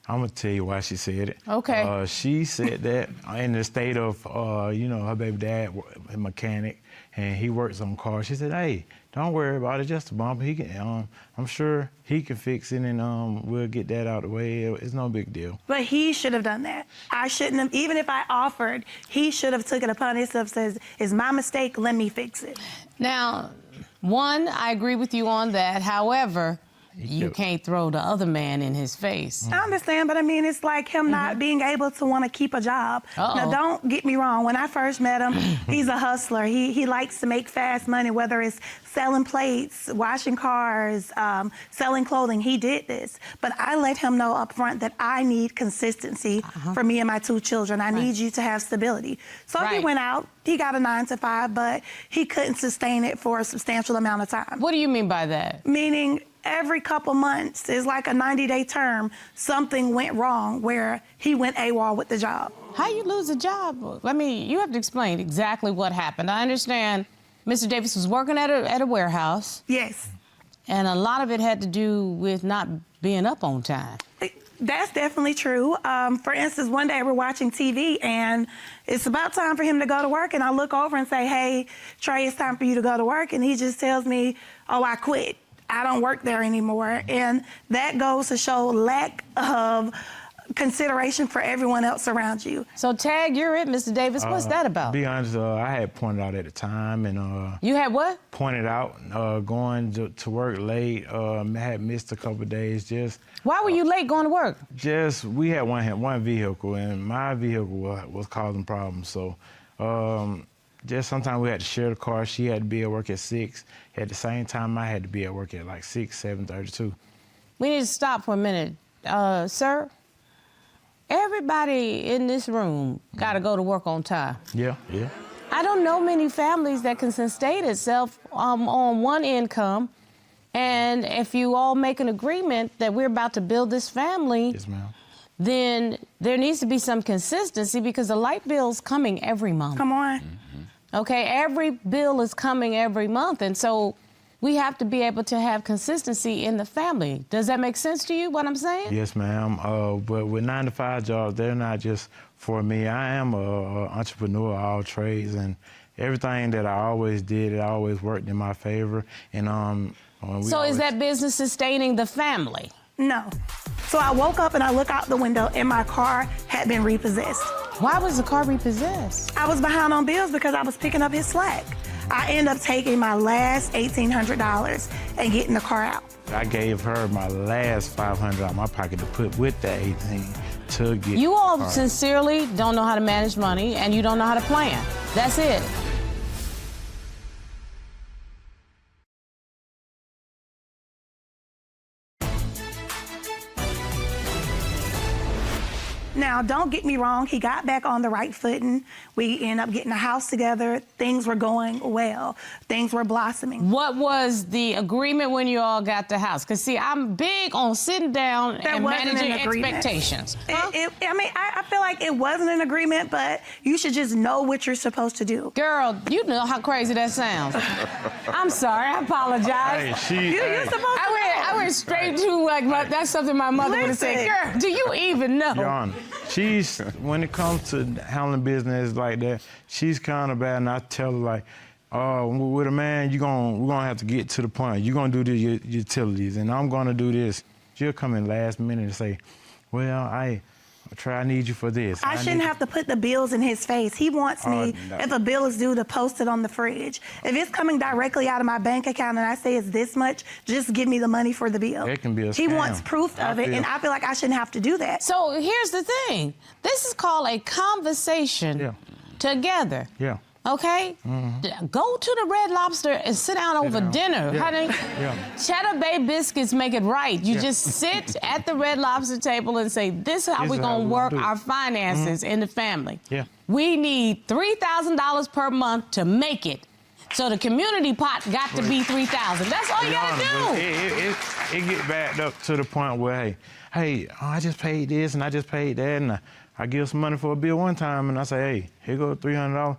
I'm gonna tell you why she said it. Okay. She said that in the state of, her baby dad, a mechanic, and he works on cars. She said, "Hey, don't worry about it, just a bump. He can, I'm sure he can fix it, and we'll get that out of the way. It's no big deal." But he should have done that. I shouldn't have. Even if I offered, he should have took it upon himself. Says, "It's my mistake. Let me fix it." Now, one, I agree with you on that. However, you can't throw the other man in his face. I understand, but I mean, it's like him not being able to want to keep a job. Now, don't get me wrong. When I first met him, he's a hustler. He likes to make fast money, whether it's selling plates, washing cars, selling clothing. He did this. But I let him know up front that I need consistency for me and my 2 children. I need you to have stability. So he went out. He got a 9 to 5, but he couldn't sustain it for a substantial amount of time. What do you mean by that? Meaning, every couple months, it's like a 90-day term, something went wrong where he went AWOL with the job. How you lose a job? I mean, you have to explain exactly what happened. I understand Mr. Davis was working at a warehouse. Yes. And a lot of it had to do with not being up on time. That's definitely true. For instance, one day we're watching TV and it's about time for him to go to work, and I look over and say, hey, Trey, it's time for you to go to work. And he just tells me, oh, I quit. I don't work there anymore. And that goes to show lack of consideration for everyone else around you. So Tag, you're it, Mr. Davis. What's that about? To be honest, I had pointed out at the time, and You had what? pointed out going to work late. Had missed a couple of days. Just Why were you late going to work? just we had one vehicle, and my vehicle was causing problems. So just sometimes we had to share the car. She had to be at work at 6. At the same time, I had to be at work at like 6, 7:32. We need to stop for a minute. Sir, everybody in this room got to go to work on time. Yeah. I don't know many families that can sustain itself on one income. And if you all make an agreement that we're about to build this family, Yes, ma'am. then there needs to be some consistency because the light bill's coming every month. Come on. Okay, every bill is coming every month. And so we have to be able to have consistency in the family. Does that make sense to you, what I'm saying? Yes, ma'am. But with 9-to-5 jobs, they're not just for me. I am an entrepreneur, all trades, and everything that I always did, it always worked in my favor. And So is that business sustaining the family? No. So I woke up and I look out the window and my car had been repossessed. Why was the car repossessed? I was behind on bills because I was picking up his slack. I end up taking my last $1,800 and getting the car out. I gave her my last $500 out of my pocket to put with that 18 to get. You all the car. sincerely don't know how to manage money and you don't know how to plan. That's it. Now, don't get me wrong, he got back on the right footing. We ended up getting a house together. Things were going well. Things were blossoming. What was the agreement when you all got the house? Because, see, I'm big on sitting down There and wasn't managing an agreement. expectations. Huh? I feel like it wasn't an agreement, but you should just know what you're supposed to do. Girl, you know how crazy that sounds. I'm sorry, I apologize. Hey, You're supposed to I went straight to, like, that's something my mother would have said. Listen. Girl, do you even know? Your Honor, she's, when it comes to handling business like that, she's kind of bad, and I tell her, like, with a man, we're gonna have to get to the point. You're gonna do the utilities, and I'm gonna do this. She'll come in last minute and say, well, Trey, I need you for this. I shouldn't have to put the bills in his face. He wants me, no. if a bill is due, to post it on the fridge. If it's coming directly out of my bank account and I say it's this much, just give me the money for the bill. It can be a He scam. wants proof of it, and I feel like I shouldn't have to do that. So here's the thing. This is called a conversation together. Yeah. Okay? Go to the Red Lobster and sit down over dinner. Yeah. Honey, Cheddar Bay biscuits make it right. You just sit at the Red Lobster table and say, this is how we're going to work our finances in the family. Yeah. We need $3,000 per month to make it. So the community pot got to be $3,000. That's all you got to do. It get backed up to the point where, hey, I just paid this and I just paid that, and I give some money for a bill one time, and I say, hey, here goes $300.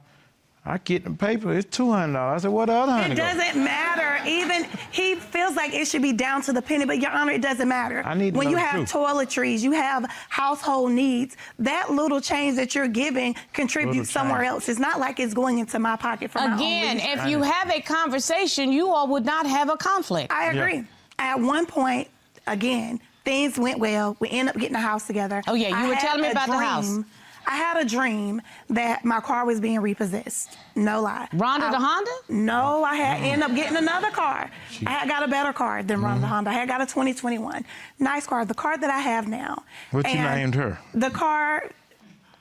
I get the paper, it's $200. I said, what the other $100 It doesn't matter. Even he feels like it should be down to the penny, but Your Honor, it doesn't matter. I need to when know you the have truth. toiletries, you have household needs, that little change that you're giving contributes somewhere else. It's not like it's going into my pocket for my own Again, leisure. if you have a conversation, you all would not have a conflict. I agree. At one point, again, things went well. We ended up getting a house together. Oh, yeah, you were telling me about the house. I had a dream that my car was being repossessed. No lie. Rhonda the Honda? No, I had ended up getting another car. I had got a better car than Rhonda the Honda. I had got a 2021. Nice car. The car that I have now. What you And named her? The car,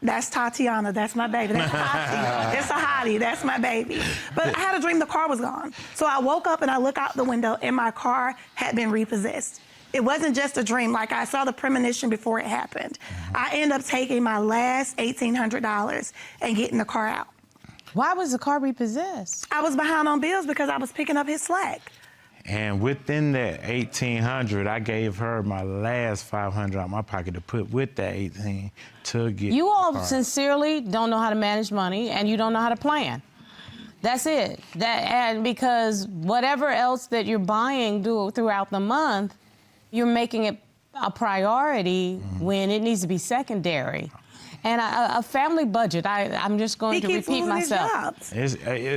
that's Tatiana. That's my baby. That's Tati. It's a hottie. That's my baby. But I had a dream the car was gone. So I woke up and I look out the window and my car had been repossessed. It wasn't just a dream. Like, I saw the premonition before it happened. I end up taking my last $1,800 and getting the car out. Why was the car repossessed? I was behind on bills because I was picking up his slack. And within that $1,800, I gave her my last $500 out of my pocket to put with that 18 to get You the all car. sincerely don't know how to manage money and you don't know how to plan. That's it. And because whatever else that you're buying throughout the month, you're making it a priority when it needs to be secondary. And a family budget, I'm just going to repeat myself.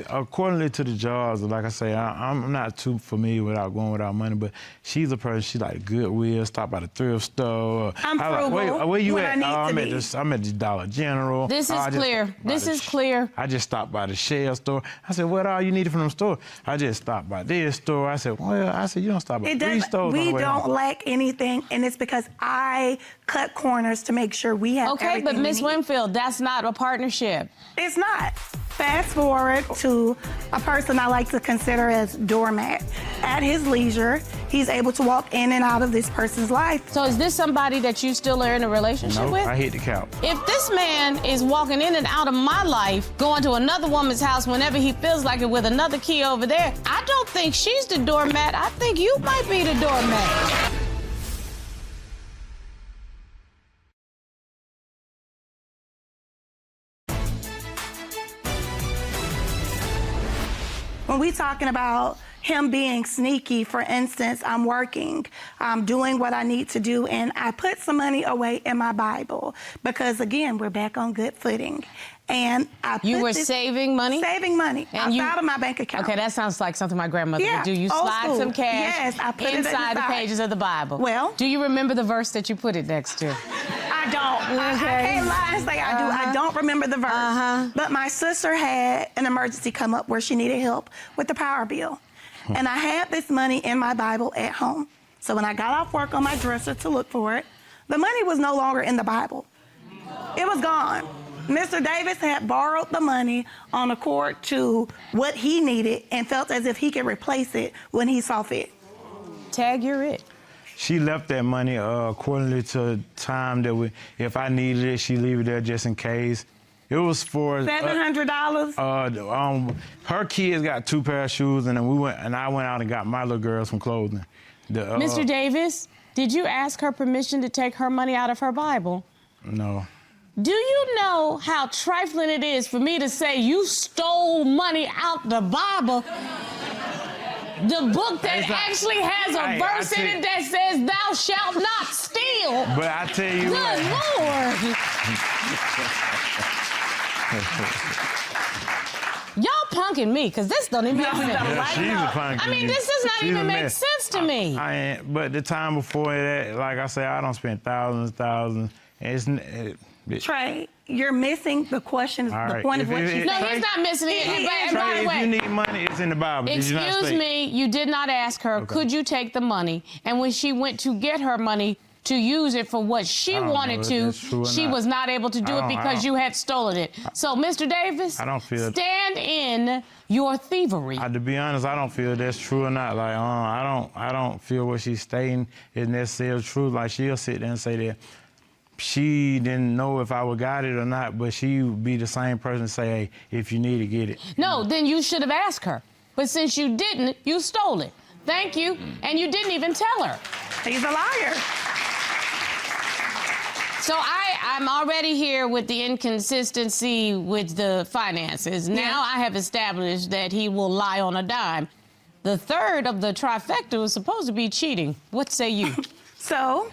Accordingly to the jobs, like I say, I'm not too familiar without going without money, but she's a person, she like Goodwill, stop by the thrift store. I'm frugal. Where you when at? I need to be. I'm at the Dollar General. This is clear. This is clear. I just stopped by the Shell store. I said, what all you needed from the store? I just stopped by this store. I said, you don't stop by 3 stores. We don't lack anything, and it's because I cut corners to make sure we have everything but we Miss need. Wingfield, that's not a partnership. It's not. Fast forward to a person I like to consider as Doormat. At his leisure, he's able to walk in and out of this person's life. So is this somebody that you still are in a relationship No, with? I hit the couch. If this man is walking in and out of my life, going to another woman's house whenever he feels like it with another key over there, I don't think she's the doormat. I think you might be the doormat. When we talking about him being sneaky, for instance, I'm working, I'm doing what I need to do, and I put some money away in my Bible because, again, we're back on good footing. And I put You were saving money? Saving money outside of my bank account. Okay, that sounds like something my grandmother would do. You old slide school. some cash Yes, I put it inside the inside. pages of the Bible. Well, do you remember the verse that you put it next to? I don't. I can't lie and say I do. I don't remember the verse. But my sister had an emergency come up where she needed help with the power bill. And I had this money in my Bible at home. So when I got off work on my dresser to look for it, the money was no longer in the Bible. It was gone. Mr. Davis had borrowed the money on accord to what he needed and felt as if he could replace it when he saw fit. Tag, you're it. She left that money accordingly to time that if I needed it, she leave it there just in case. It was for $700. Her kids got 2 pair of shoes, and then I went out and got my little girl some clothing. Mr. Davis, did you ask her permission to take her money out of her Bible? No. Do you know how trifling it is for me to say you stole money out the Bible? The book that actually has a verse in it that says, "Thou shalt not steal." But I tell you Good Lord. Y'all punking me, because this don't even make sense. Yeah, she's a punk. I mean, this does not even make sense to me. But the time before that, like I say, I don't spend thousands. Trey, you're missing the question. The point of what she's saying. No, he's not missing it. And by the way, if you need money, it's in the Bible. Excuse me, you did not ask her, could you take the money? And when she went to get her money to use it for what she wanted to, she was not able to do it because you had stolen it. So, Mr. Davis, stand in your thievery. To be honest, I don't feel that's true or not. Like, I don't feel what she's stating is necessarily true. Like, she'll sit there and say that she didn't know if I would got it or not, but she would be the same person to say, hey, if you need it, get it. No, then you should have asked her. But since you didn't, you stole it. Thank you. And you didn't even tell her. He's a liar. So I'm already here with the inconsistency with the finances. Now I have established that he will lie on a dime. The third of the trifecta was supposed to be cheating. What say you? So,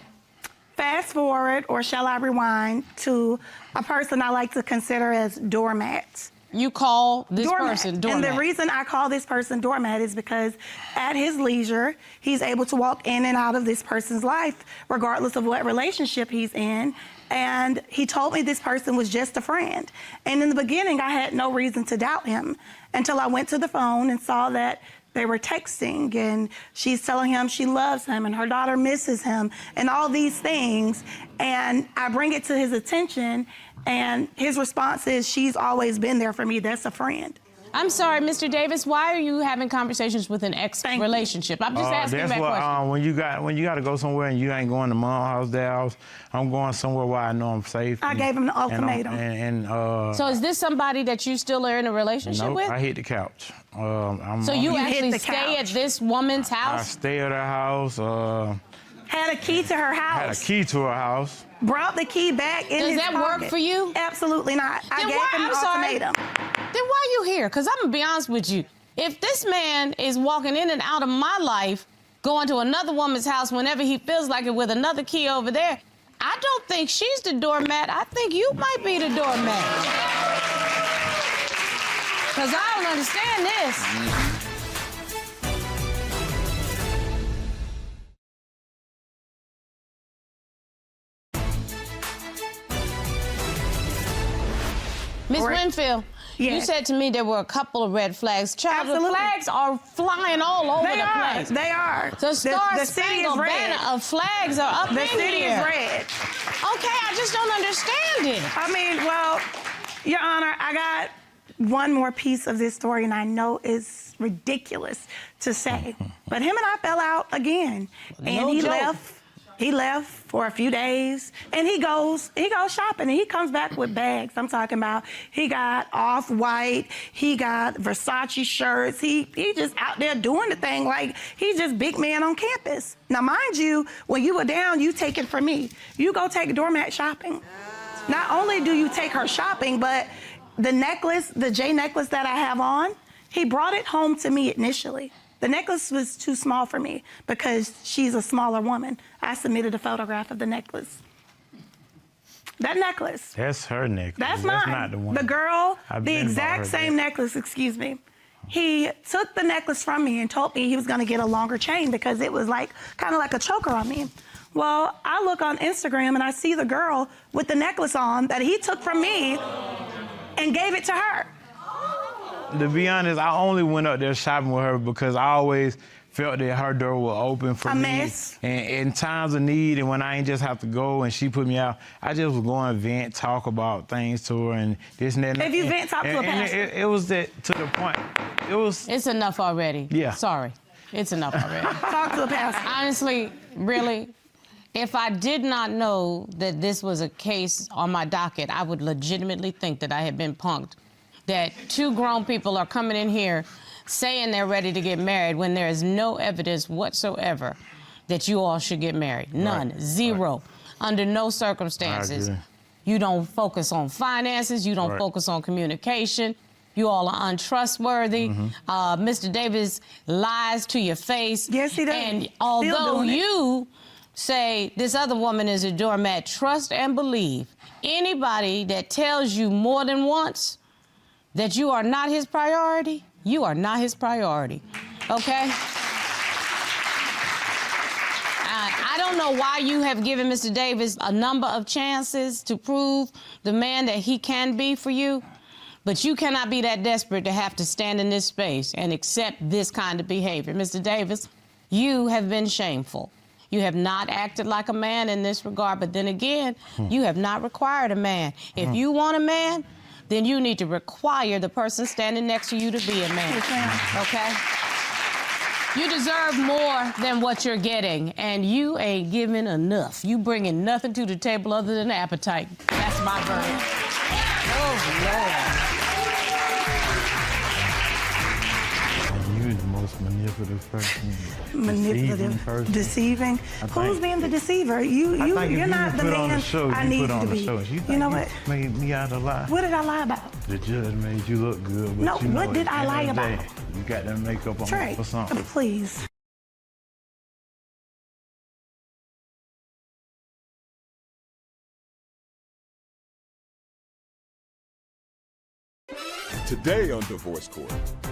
fast forward, or shall I rewind, to a person I like to consider as Doormat. You call this person Doormat. And the reason I call this person Doormat is because at his leisure, he's able to walk in and out of this person's life, regardless of what relationship he's in. And he told me this person was just a friend. And in the beginning, I had no reason to doubt him until I went to the phone and saw that they were texting, and she's telling him she loves him and her daughter misses him and all these things. And I bring it to his attention, and his response is, she's always been there for me. That's a friend. I'm sorry, Mr. Davis, why are you having conversations with an ex-relationship? I'm just asking that question. When you got to go somewhere and you ain't going to mom's house, dad's house, I'm going somewhere where I know I'm safe. I gave him the ultimatum. So is this somebody that you still are in a relationship with? I hit the couch. So you actually stay at this woman's house? I stay at her house. Had a key to her house. Had a key to her house. Brought the key back in his pocket. Does that work for you? Absolutely not. I gave him the ultimatum. Then why are you here? Because I'm going to be honest with you. If this man is walking in and out of my life, going to another woman's house whenever he feels like it with another key over there, I don't think she's the doormat. I think you might be the doormat. Because I don't understand this. Ms. Wingfield, yes. You said to me there were a couple of red flags. Child, the flags are flying all over the place. They are. The Star-Spangled Banner of flags are up in here. The city is red. Okay, I just don't understand it. I mean, well, Your Honor, I got one more piece of this story, and I know it's ridiculous to say, but him and I fell out again, and he left. He left for a few days, and he goes shopping, and he comes back with bags. I'm talking about he got Off-White, he got Versace shirts. He just out there doing the thing like he's just big man on campus. Now, mind you, when you were down, you take it from me. You go take Doormat shopping. Not only do you take her shopping, but the necklace, the J necklace that I have on, he brought it home to me initially. The necklace was too small for me because she's a smaller woman. I submitted a photograph of the necklace. That necklace. That's her necklace. That's mine. That's not the one. The girl, the exact same necklace, excuse me. He took the necklace from me and told me he was going to get a longer chain because it was like kind of like a choker on me. Well, I look on Instagram and I see the girl with the necklace on that he took from me and gave it to her. To be honest, I only went up there shopping with her because I always felt that her door was open for me. Mess. And in times of need, and when I ain't just have to go and she put me out, I just was going to vent, talk about things to her and this and that. If you vent, talk to a pastor. It was that to the point. It's enough already. Yeah. Sorry. It's enough already. Talk to a pastor. Honestly, really, if I did not know that this was a case on my docket, I would legitimately think that I had been punked. That two grown people are coming in here saying they're ready to get married when there is no evidence whatsoever that you all should get married. None. Right. Zero. Right. Under no circumstances. You don't focus on finances. You don't focus on communication. You all are untrustworthy. Mr. Davis lies to your face. Yes, he does. And although you say this other woman is a doormat, trust and believe anybody that tells you more than once that you are not his priority, you are not his priority, okay? I don't know why you have given Mr. Davis a number of chances to prove the man that he can be for you, but you cannot be that desperate to have to stand in this space and accept this kind of behavior. Mr. Davis, you have been shameful. You have not acted like a man in this regard, but then again, you have not required a man. If you want a man, then you need to require the person standing next to you to be a man, okay? You deserve more than what you're getting, and you ain't giving enough. You bringing nothing to the table other than appetite. That's my verdict. Oh, Lord. You're the most manipulative person. Manipulative, deceiving. Who's being the deceiver? You're not the man I need to be. You know what? You made me out a lie. What did I lie about? The judge made you look good. But No, you know, what did I lie about? You got that makeup on Trey, for something. please. Today on Divorce Court,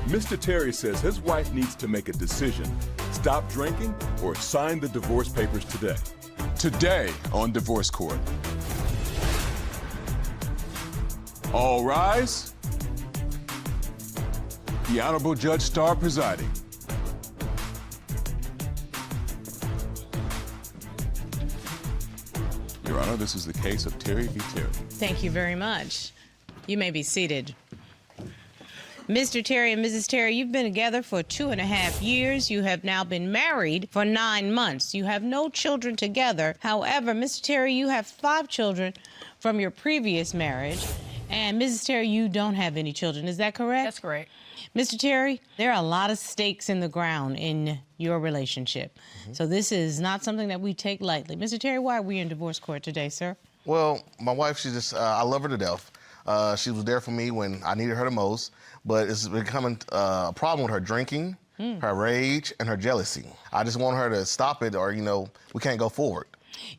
Mr. Terry says his wife needs to make a decision, stop drinking or sign the divorce papers today. Today on Divorce Court. All rise. The Honorable Judge Starr presiding. Your Honor, this is the case of Terry v. Terry. Thank you very much. You may be seated. Mr. Terry and Mrs. Terry, you've been together for 2.5 years. You have now been married for 9 months. You have no children together. However, Mr. Terry, you have 5 children from your previous marriage. And Mrs. Terry, you don't have any children. Is that correct? That's correct. Mr. Terry, there are a lot of stakes in the ground in your relationship. So this is not something that we take lightly. Mr. Terry, why are we in divorce court today, sir? Well, my wife, I love her to death. She was there for me when I needed her the most, but it's becoming a problem with her drinking, her rage, and her jealousy. I just want her to stop it or, we can't go forward.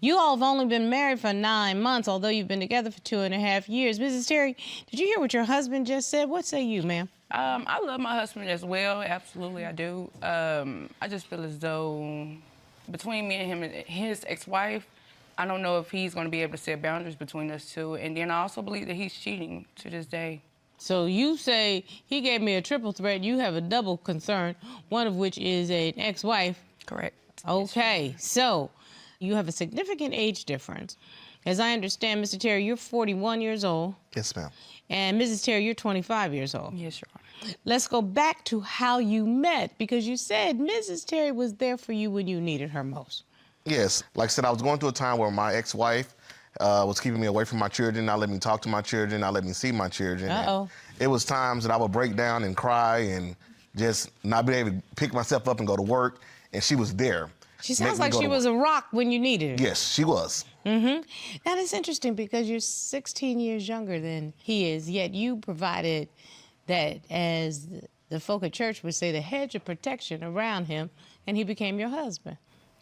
You all have only been married for 9 months, although you've been together for 2.5 years. Mrs. Terry, did you hear what your husband just said? What say you, ma'am? I love my husband as well. Absolutely, I do. I just feel as though between me and him and his ex-wife, I don't know if he's going to be able to set boundaries between us two. And then I also believe that he's cheating to this day. So you say he gave me a triple threat. You have a double concern, one of which is an ex-wife. Correct. Okay, so you have a significant age difference. As I understand, Mr. Terry, you're 41 years old. Yes, ma'am. And Mrs. Terry, you're 25 years old. Yes, Your Honor. Let's go back to how you met, because you said Mrs. Terry was there for you when you needed her most. Yes. Like I said, I was going through a time where my ex-wife was keeping me away from my children, not letting me talk to my children, not letting me see my children. Uh-oh. It was times that I would break down and cry and just not be able to pick myself up and go to work, and she was there. She sounds like she was a rock when you needed her. Yes, she was. Mm-hmm. Now, that's interesting because you're 16 years younger than he is, yet you provided that, as the folk at church would say, the hedge of protection around him, and he became your husband.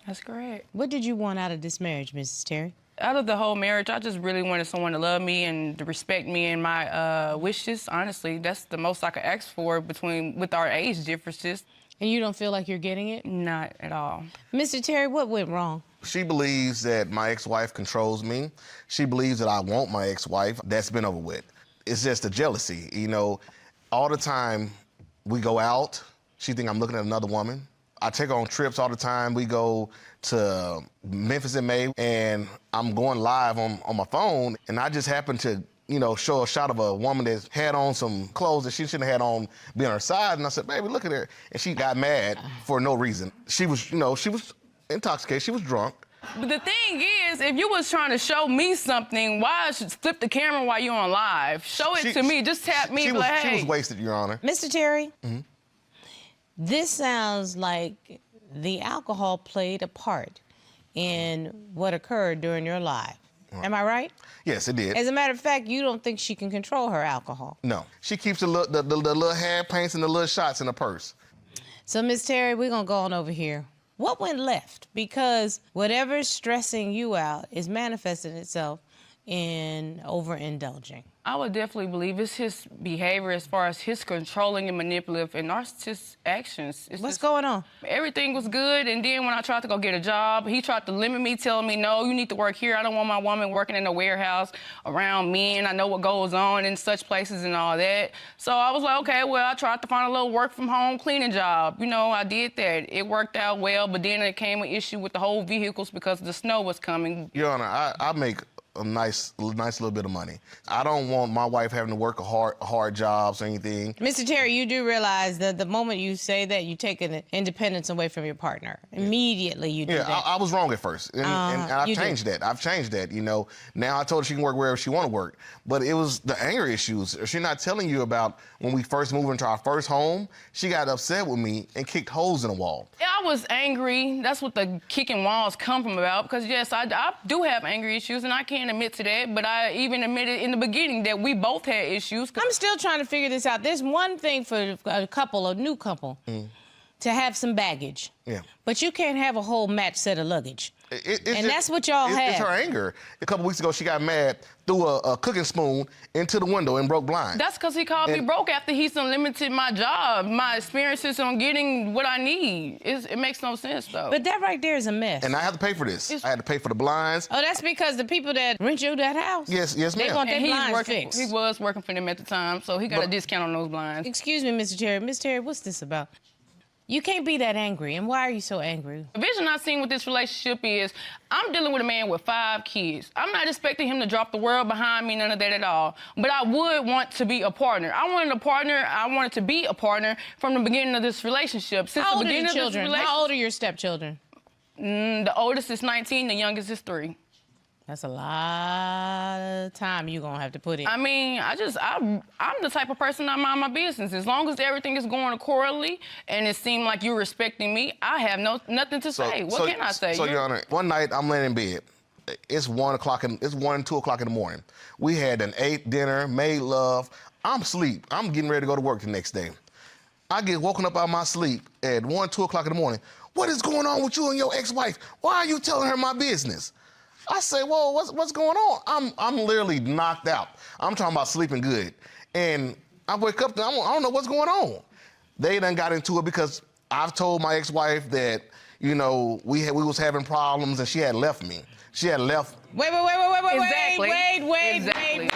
That's correct. What did you want out of this marriage, Mrs. Terry? Out of the whole marriage, I just really wanted someone to love me and to respect me and my wishes. Honestly, that's the most I could ask for with our age differences. And you don't feel like you're getting it? Not at all. Mr. Terry, what went wrong? She believes that my ex-wife controls me. She believes that I want my ex-wife. That's been over with. It's just the jealousy. All the time we go out, she thinks I'm looking at another woman. I take her on trips all the time. We go to Memphis in May, and I'm going live on my phone, and I just happen to show a shot of a woman that had on some clothes that she shouldn't have had on, be on her side. And I said, baby, look at her. And she got mad for no reason. She was, she was intoxicated. She was drunk. But the thing is, if you was trying to show me something, why should flip the camera while you're on live? Show it to me. Just tap me. She hey. was wasted, Your Honor. Mr. Terry, this sounds like the alcohol played a part in what occurred during your life. Am I right? Yes, it did. As a matter of fact, you don't think she can control her alcohol? No. She keeps the little hand paints and the little shots in her purse. So, Miss Terry, we're going to go on over here. What went left? Because whatever's stressing you out is manifesting itself in overindulging. I would definitely believe it's his behavior as far as his controlling and manipulative and narcissist actions. What's going on? Everything was good, and then when I tried to go get a job, he tried to limit me, telling me, no, you need to work here. I don't want my woman working in a warehouse around me, and I know what goes on in such places and all that. So I was like, okay, well, I tried to find a little work-from-home cleaning job. I did that. It worked out well, but then it came an issue with the whole vehicles because the snow was coming. Your Honor, I make a nice little bit of money. I don't want my wife having to work hard jobs or anything. Mr. Terry, you do realize that the moment you say that, you take an independence away from your partner. Immediately you do that. I was wrong at first, and I've changed that. I've changed that, Now I told her she can work wherever she want to work. But it was the anger issues. She's not telling you about when we first moved into our first home, she got upset with me and kicked holes in the wall. Yeah, I was angry. That's what the kicking walls come from about, because yes, I do have anger issues, and I can't admit to that, but I even admitted in the beginning that we both had issues. I'm still trying to figure this out. There's one thing for a new couple, to have some baggage. Yeah. But you can't have a whole match set of luggage. And that's what y'all have. It's her anger. A couple weeks ago, she got mad, threw a cooking spoon into the window and broke blinds. That's because he called me broke after he's unlimited my job, my experiences on getting what I need. It makes no sense, though. But that right there is a mess. And I have to pay for this. I had to pay for the blinds. Oh, that's because the people that rent you that house? Yes, ma'am. They want their blinds fixed. He was working for them at the time, so he got a discount on those blinds. Excuse me, Mr. Terry. Miss Terry, what's this about? You can't be that angry, and why are you so angry? The vision I've seen with this relationship is I'm dealing with a man with 5 kids. I'm not expecting him to drop the world behind me, none of that at all. But I would want to be a partner. I wanted to be a partner from the beginning of this relationship. Since How old the beginning are your of this children? How old are your stepchildren? The oldest is 19, the youngest is 3. That's a lot of time you're gonna have to put in. I mean, I'm the type of person I mind my business. As long as everything is going accordingly and it seems like you're respecting me, I have nothing to say. What can I say? So, Your Honor, one night I'm laying in bed. It's 1 o'clock, it's 1, 2 o'clock in the morning. We had ate dinner, made love. I'm asleep. I'm getting ready to go to work the next day. I get woken up out of my sleep at 1, 2 o'clock in the morning. What is going on with you and your ex-wife? Why are you telling her my business? I say, well, what's going on? I'm literally knocked out. I'm talking about sleeping good. And I wake up, I don't know what's going on. They done got into it because I've told my ex-wife that, you know, we was having problems and she had left me. She had left. Wait. Exactly. Wait. Exactly.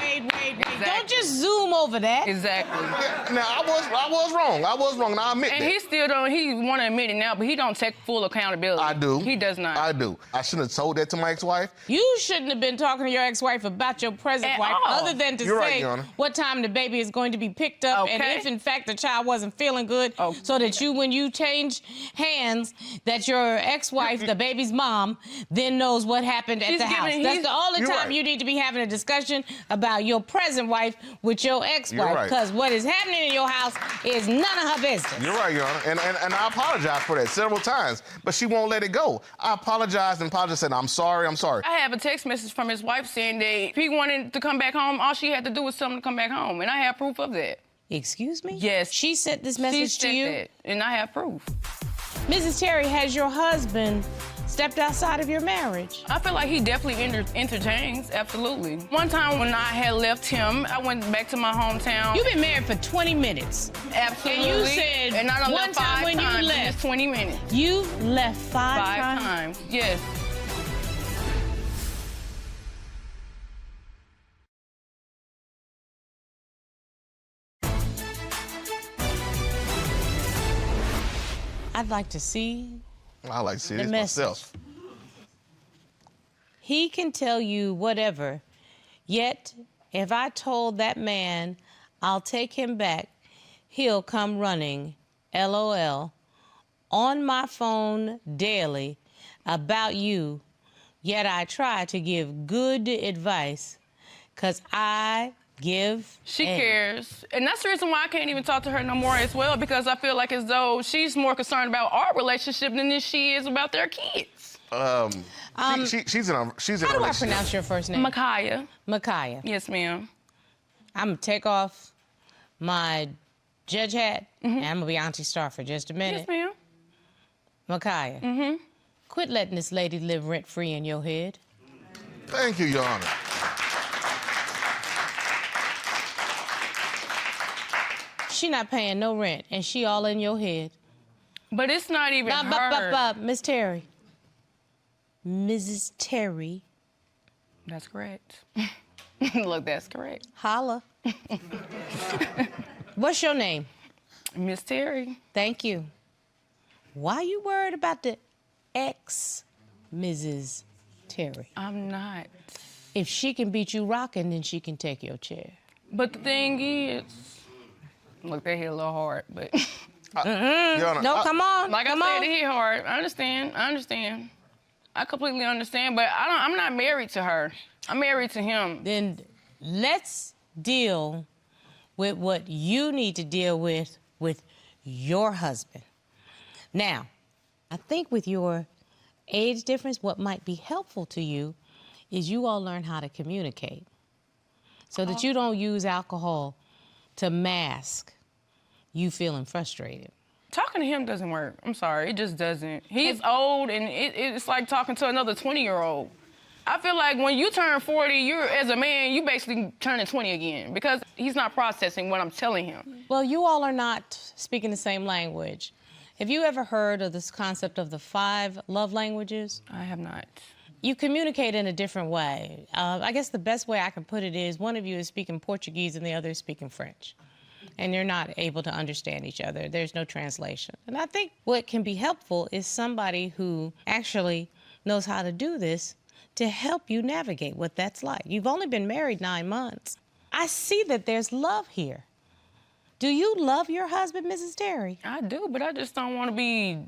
Don't just zoom over that. Exactly. Yeah, now, I was wrong. I was wrong, and I admit that. And he still don't, he want to admit it now, but he don't take full accountability. I do. He does not. I do. I shouldn't have told that to my ex-wife. You shouldn't have been talking to your ex-wife about your present At wife, all. other than to You're right, say Your Honor. what time the baby is going to be picked up, and Okay. if in fact the child wasn't feeling good, Oh. so that you, when you change hands, that your ex-wife, the baby's mom, then knows what happened at She's the house. giving- That's he's- the only You're time right. you need to be having a discussion about your present wife with your You're ex-wife, right. because what is happening in your house is none of her business. You're right, Your Honor. And I apologize for that several times, but she won't let it go. I apologized and said, I'm sorry. I have a text message from his wife saying that if he wanted to come back home, all she had to do was tell him to come back home, and I have proof of that. Excuse me? Yes. She sent this She message to said you? that, and I have proof. Mrs. Terry, has your husband stepped outside of your marriage? I feel like he definitely entertains, absolutely. One time when I had left him, I went back to my hometown. You've been married for 20 minutes. Absolutely. And you said and I done one left time five when you times in left. just 20 minutes. You left five Five times? times, yes. I'd like to see. I like to see The this message. myself. He can tell you whatever, yet if I told that man I'll take him back, he'll come running, LOL, on my phone daily about you, yet I try to give good advice, 'cause I give She and- cares. And that's the reason why I can't even talk to her no more as well, because I feel like as though she's more concerned about our relationship than she is about their kids. She's in a How do I relationship. pronounce your first name? Mikhjia. Mikhjia. Yes, ma'am. I'm gonna take off my judge hat and I'm gonna be Auntie Star for just a minute. Yes, ma'am. Mikhjia, quit letting this lady live rent-free in your head. Thank you, Your Honor. She not paying no rent, and she all in your head. But it's not even her. Miss Terry. Mrs. Terry, That's correct. Look, that's correct. holla. What's your name? Miss Terry. Thank you. Why you worried about the ex, Mrs. Terry? I'm not. If she can beat you rocking, then she can take your chair. But the thing is, look, they hit a little hard, but Your Honor, No, come on. like come I said, on. it hit hard. I understand. I completely understand, but I'm not married to her. I'm married to him. Then let's deal with what you need to deal with your husband. Now, I think with your age difference, what might be helpful to you is you all learn how to communicate so that you don't use alcohol to mask you feeling frustrated. Talking to him doesn't work. I'm sorry, it just doesn't. He's old, and it's like talking to another 20-year-old. I feel like when you turn 40, you're, as a man, you basically turning 20 again because he's not processing what I'm telling him. Well, you all are not speaking the same language. Have you ever heard of this concept of the 5 love languages? I have not. You communicate in a different way. I guess the best way I can put it is one of you is speaking Portuguese and the other is speaking French. And you're not able to understand each other. There's no translation. And I think what can be helpful is somebody who actually knows how to do this to help you navigate what that's like. You've only been married 9 months. I see that there's love here. Do you love your husband, Mrs. Terry? I do, but I just don't want to be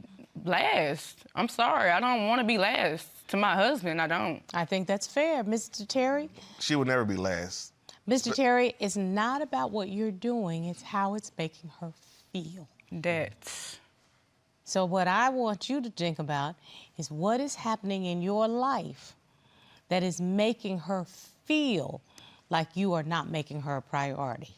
last. I'm sorry, I don't want to be last to my husband. I don't. I think that's fair, Mr. Terry. she would never be last. Mr. Terry, it's not about what you're doing, it's how it's making her feel. That's... So what I want you to think about is what is happening in your life that is making her feel like you are not making her a priority?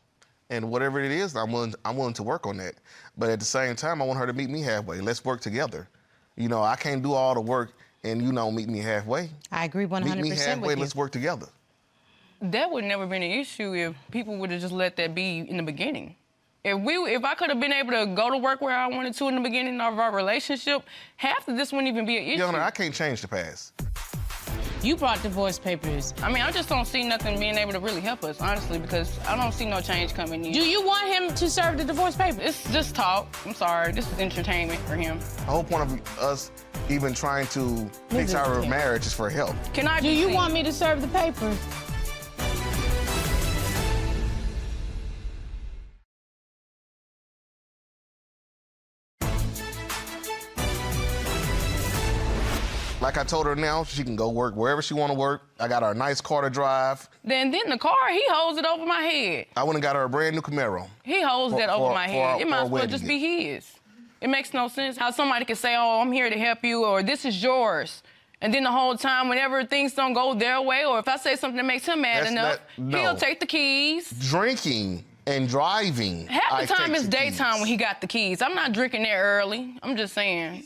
And whatever it is, I'm willing to work on that. But at the same time, I want her to meet me halfway. Let's work together. You know, I can't do all the work and meet me halfway. I agree 100% Meet me halfway, with you. let's work together. That would never been an issue if people would have just let that be in the beginning. If I could have been able to go to work where I wanted to in the beginning of our relationship, half of this wouldn't even be an issue. Your Honor, I can't change the past. You brought divorce papers. I mean, I just don't see nothing being able to really help us, honestly, because I don't see no change coming in. Do you want him to serve the divorce papers? It's just talk. I'm sorry. This is entertainment for him. The whole point of us even trying to fix our marriage is for help. Can I Do be you seen? want me to serve the papers? Like I told her now, she can go work wherever she want to work. I got her a nice car to drive. Then the car, he holds it over my head. I went and got her a brand new Camaro. He holds that over my head. It might as well wedding just gift. be his. It makes no sense how somebody can say, oh, I'm here to help you, or this is yours. And then the whole time, whenever things don't go their way, or if I say something that makes him mad enough, he'll take the keys. Drinking and driving. Half the time I it's take the daytime keys. when he got the keys. I'm not drinking there early. I'm just saying.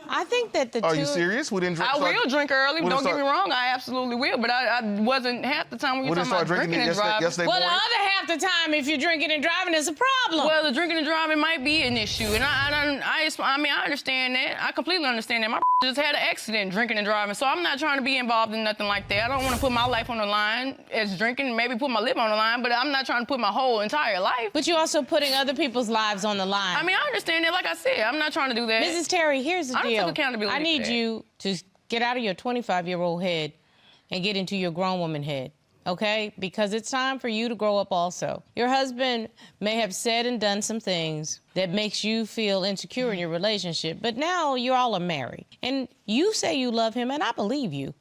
I think that the Are two... you serious? We didn't drink. I will drink early. we Don't didn't get me wrong. I absolutely will. But I wasn't half the time when you're We didn't talking about start drinking and yesterday, driving. yesterday Well, the morning. other half the time, if you're drinking and driving, it's a problem. Well, the drinking and driving might be an issue, and I understand that. I completely understand that. My just had an accident drinking and driving, so I'm not trying to be involved in nothing like that. I don't want to put my life on the line as drinking, maybe put my lip on the line, but I'm not trying to put my whole entire life. But you're also putting other people's lives on the line. I mean, I understand that. Like I said, I'm not trying to do that. Mrs. Terry, here's the I don't deal. take accountability I need for that. you to get out of your 25-year-old head and get into your grown woman head, okay? Because it's time for you to grow up also. Your husband may have said and done some things that makes you feel insecure in your relationship, but now you all are married. And you say you love him, and I believe you.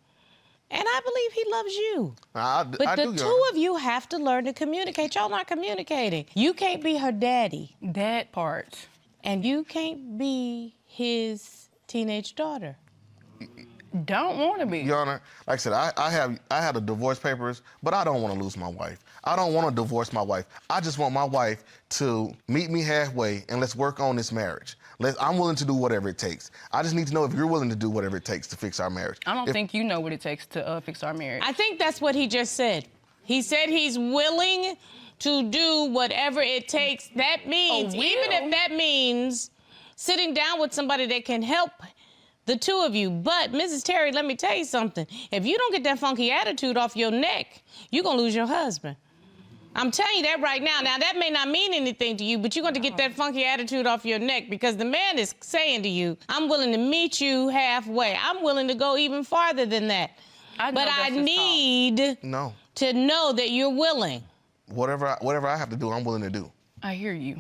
And I believe he loves you. But the two of you have to learn to communicate. Y'all not communicating. You can't be her daddy. That part. And you can't be his teenage daughter. Don't want to be. Your Honor, like I said, I have the divorce papers, but I don't want to lose my wife. I don't want to divorce my wife. I just want my wife to meet me halfway and let's work on this marriage. I'm willing to do whatever it takes. I just need to know if you're willing to do whatever it takes to fix our marriage. I don't think you know what it takes to fix our marriage. I think that's what he just said. He said he's willing to do whatever it takes. That means, even if that means sitting down with somebody that can help the two of you. But, Mrs. Terry, let me tell you something. If you don't get that funky attitude off your neck, you're going to lose your husband. I'm telling you that right now. Now, that may not mean anything to you, but you're going to get that funky attitude off your neck because the man is saying to you, I'm willing to meet you halfway. I'm willing to go even farther than that. But I need to know that you're willing. Whatever I have to do, I'm willing to do. I hear you.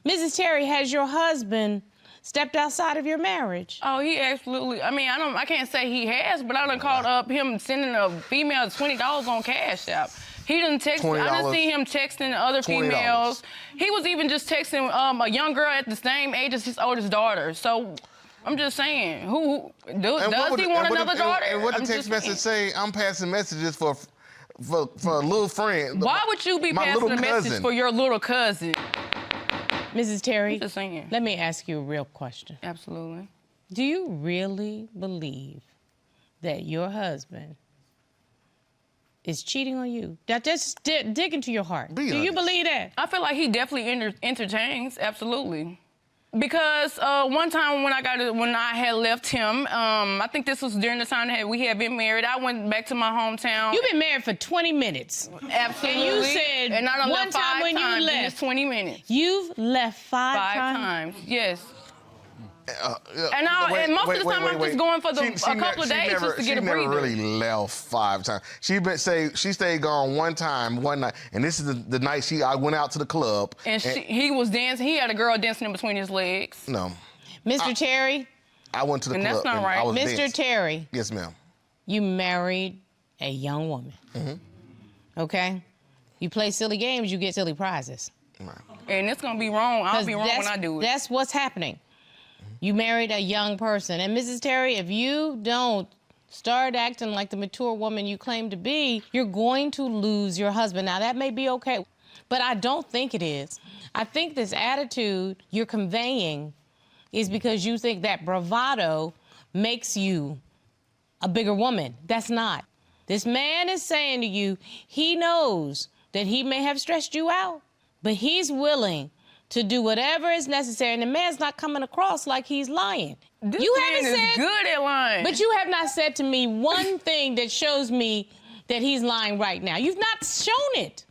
Mrs. Terry, has your husband stepped outside of your marriage? Oh, he absolutely. I mean, I can't say he has, but I done called up him sending a female $20 on Cash App. He done text. I done see him texting other females. He was even just texting a young girl at the same age as his oldest daughter. So I'm just saying, does he want another daughter? And what the text message say? I'm passing messages for a little friend. Why would you be passing a message for your little cousin? Mrs. Terry, just saying. Let me ask you a real question. Absolutely. Do you really believe that your husband is cheating on you? Just dig into your heart. Do you believe that? I feel like he definitely entertains, absolutely. Because one time when I had left him, I think this was during the time that we had been married. I went back to my hometown. You've been married for 20 minutes. Absolutely. And you said and I done one left time five when you times in left. this 20 minutes. You've left five times? Yes. And most of the time I'm just going for a couple of days just to get a breather. She never really left 5 times. She stayed gone one night, and this is the night I went out to the club. And he was dancing. He had a girl dancing in between his legs. No. Mr. Terry? I went to the club. And that's not right. Mr. Terry. Yes, ma'am. You married a young woman. Okay? You play silly games, you get silly prizes. Right. And it's going to be wrong. I'll be wrong when I do it. That's what's happening. You married a young person. And Mrs. Terry, if you don't start acting like the mature woman you claim to be, you're going to lose your husband. Now, that may be okay, but I don't think it is. I think this attitude you're conveying is because you think that bravado makes you a bigger woman. That's not. This man is saying to you, he knows that he may have stressed you out, but he's willing to do whatever is necessary, and the man's not coming across like he's lying. This You man haven't is said, good at lying. but you have not said to me one thing that shows me that he's lying right now. You've not shown it.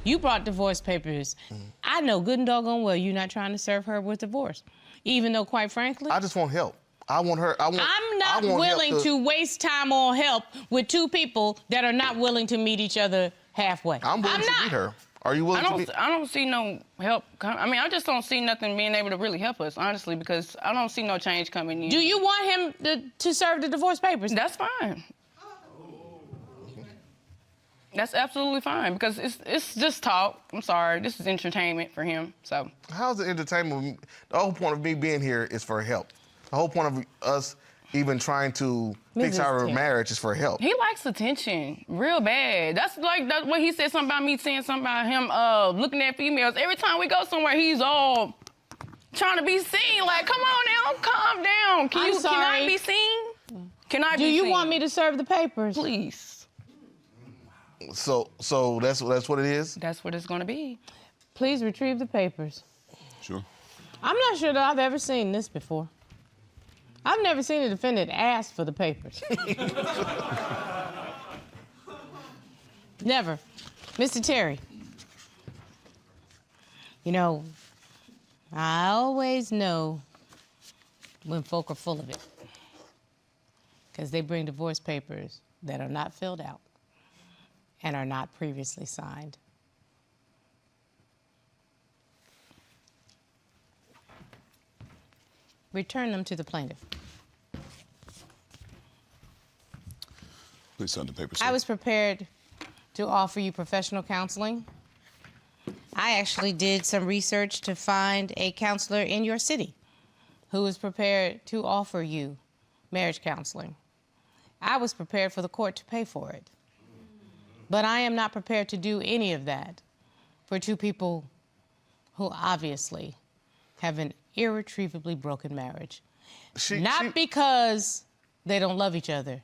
You brought divorce papers. I know good and doggone well you're not trying to serve her with divorce, even though, quite frankly, I just want help. I want her. I'm not willing to waste time on help with two people that are not willing to meet each other halfway. I'm willing to meet her. Are you willing to meet? I don't see no help. I mean, I just don't see nothing being able to really help us, honestly, because I don't see no change coming in. Do you want him to serve the divorce papers? That's fine. That's absolutely fine, because it's just talk. I'm sorry, this is entertainment for him, so. How's it entertainment? The whole point of me being here is for help. The whole point of us even trying to fix our marriage is for help. He likes attention real bad. That's what he said something about me saying something about him looking at females. Every time we go somewhere, he's all trying to be seen. Like, come on now, calm down. Can I be seen? Can I be seen? Do you want me to serve the papers? Please. So that's what it is? That's what it's gonna be. Please retrieve the papers. Sure. I'm not sure that I've ever seen this before. I've never seen a defendant ask for the papers. Never. Mr. Terry. You know, I always know when folk are full of it, because they bring divorce papers that are not filled out and are not previously signed. Return them to the plaintiff. Please sign the papers, sir. I was prepared to offer you professional counseling. I actually did some research to find a counselor in your city who was prepared to offer you marriage counseling. I was prepared for the court to pay for it. But I am not prepared to do any of that for two people who obviously have an irretrievably broken marriage. Not because they don't love each other,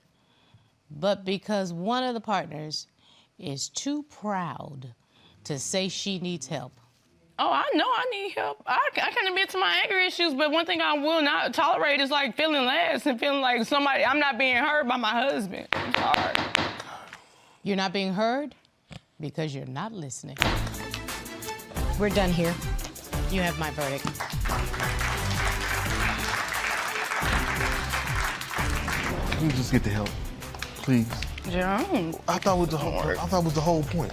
but because one of the partners is too proud to say she needs help. Oh, I know I need help. I can admit to my anger issues, but one thing I will not tolerate is like feeling less and feeling like I'm not being heard by my husband. I'm sorry. You're not being heard because you're not listening. We're done here. You have my verdict. Please just get the help. Please. John. I thought it was the whole point.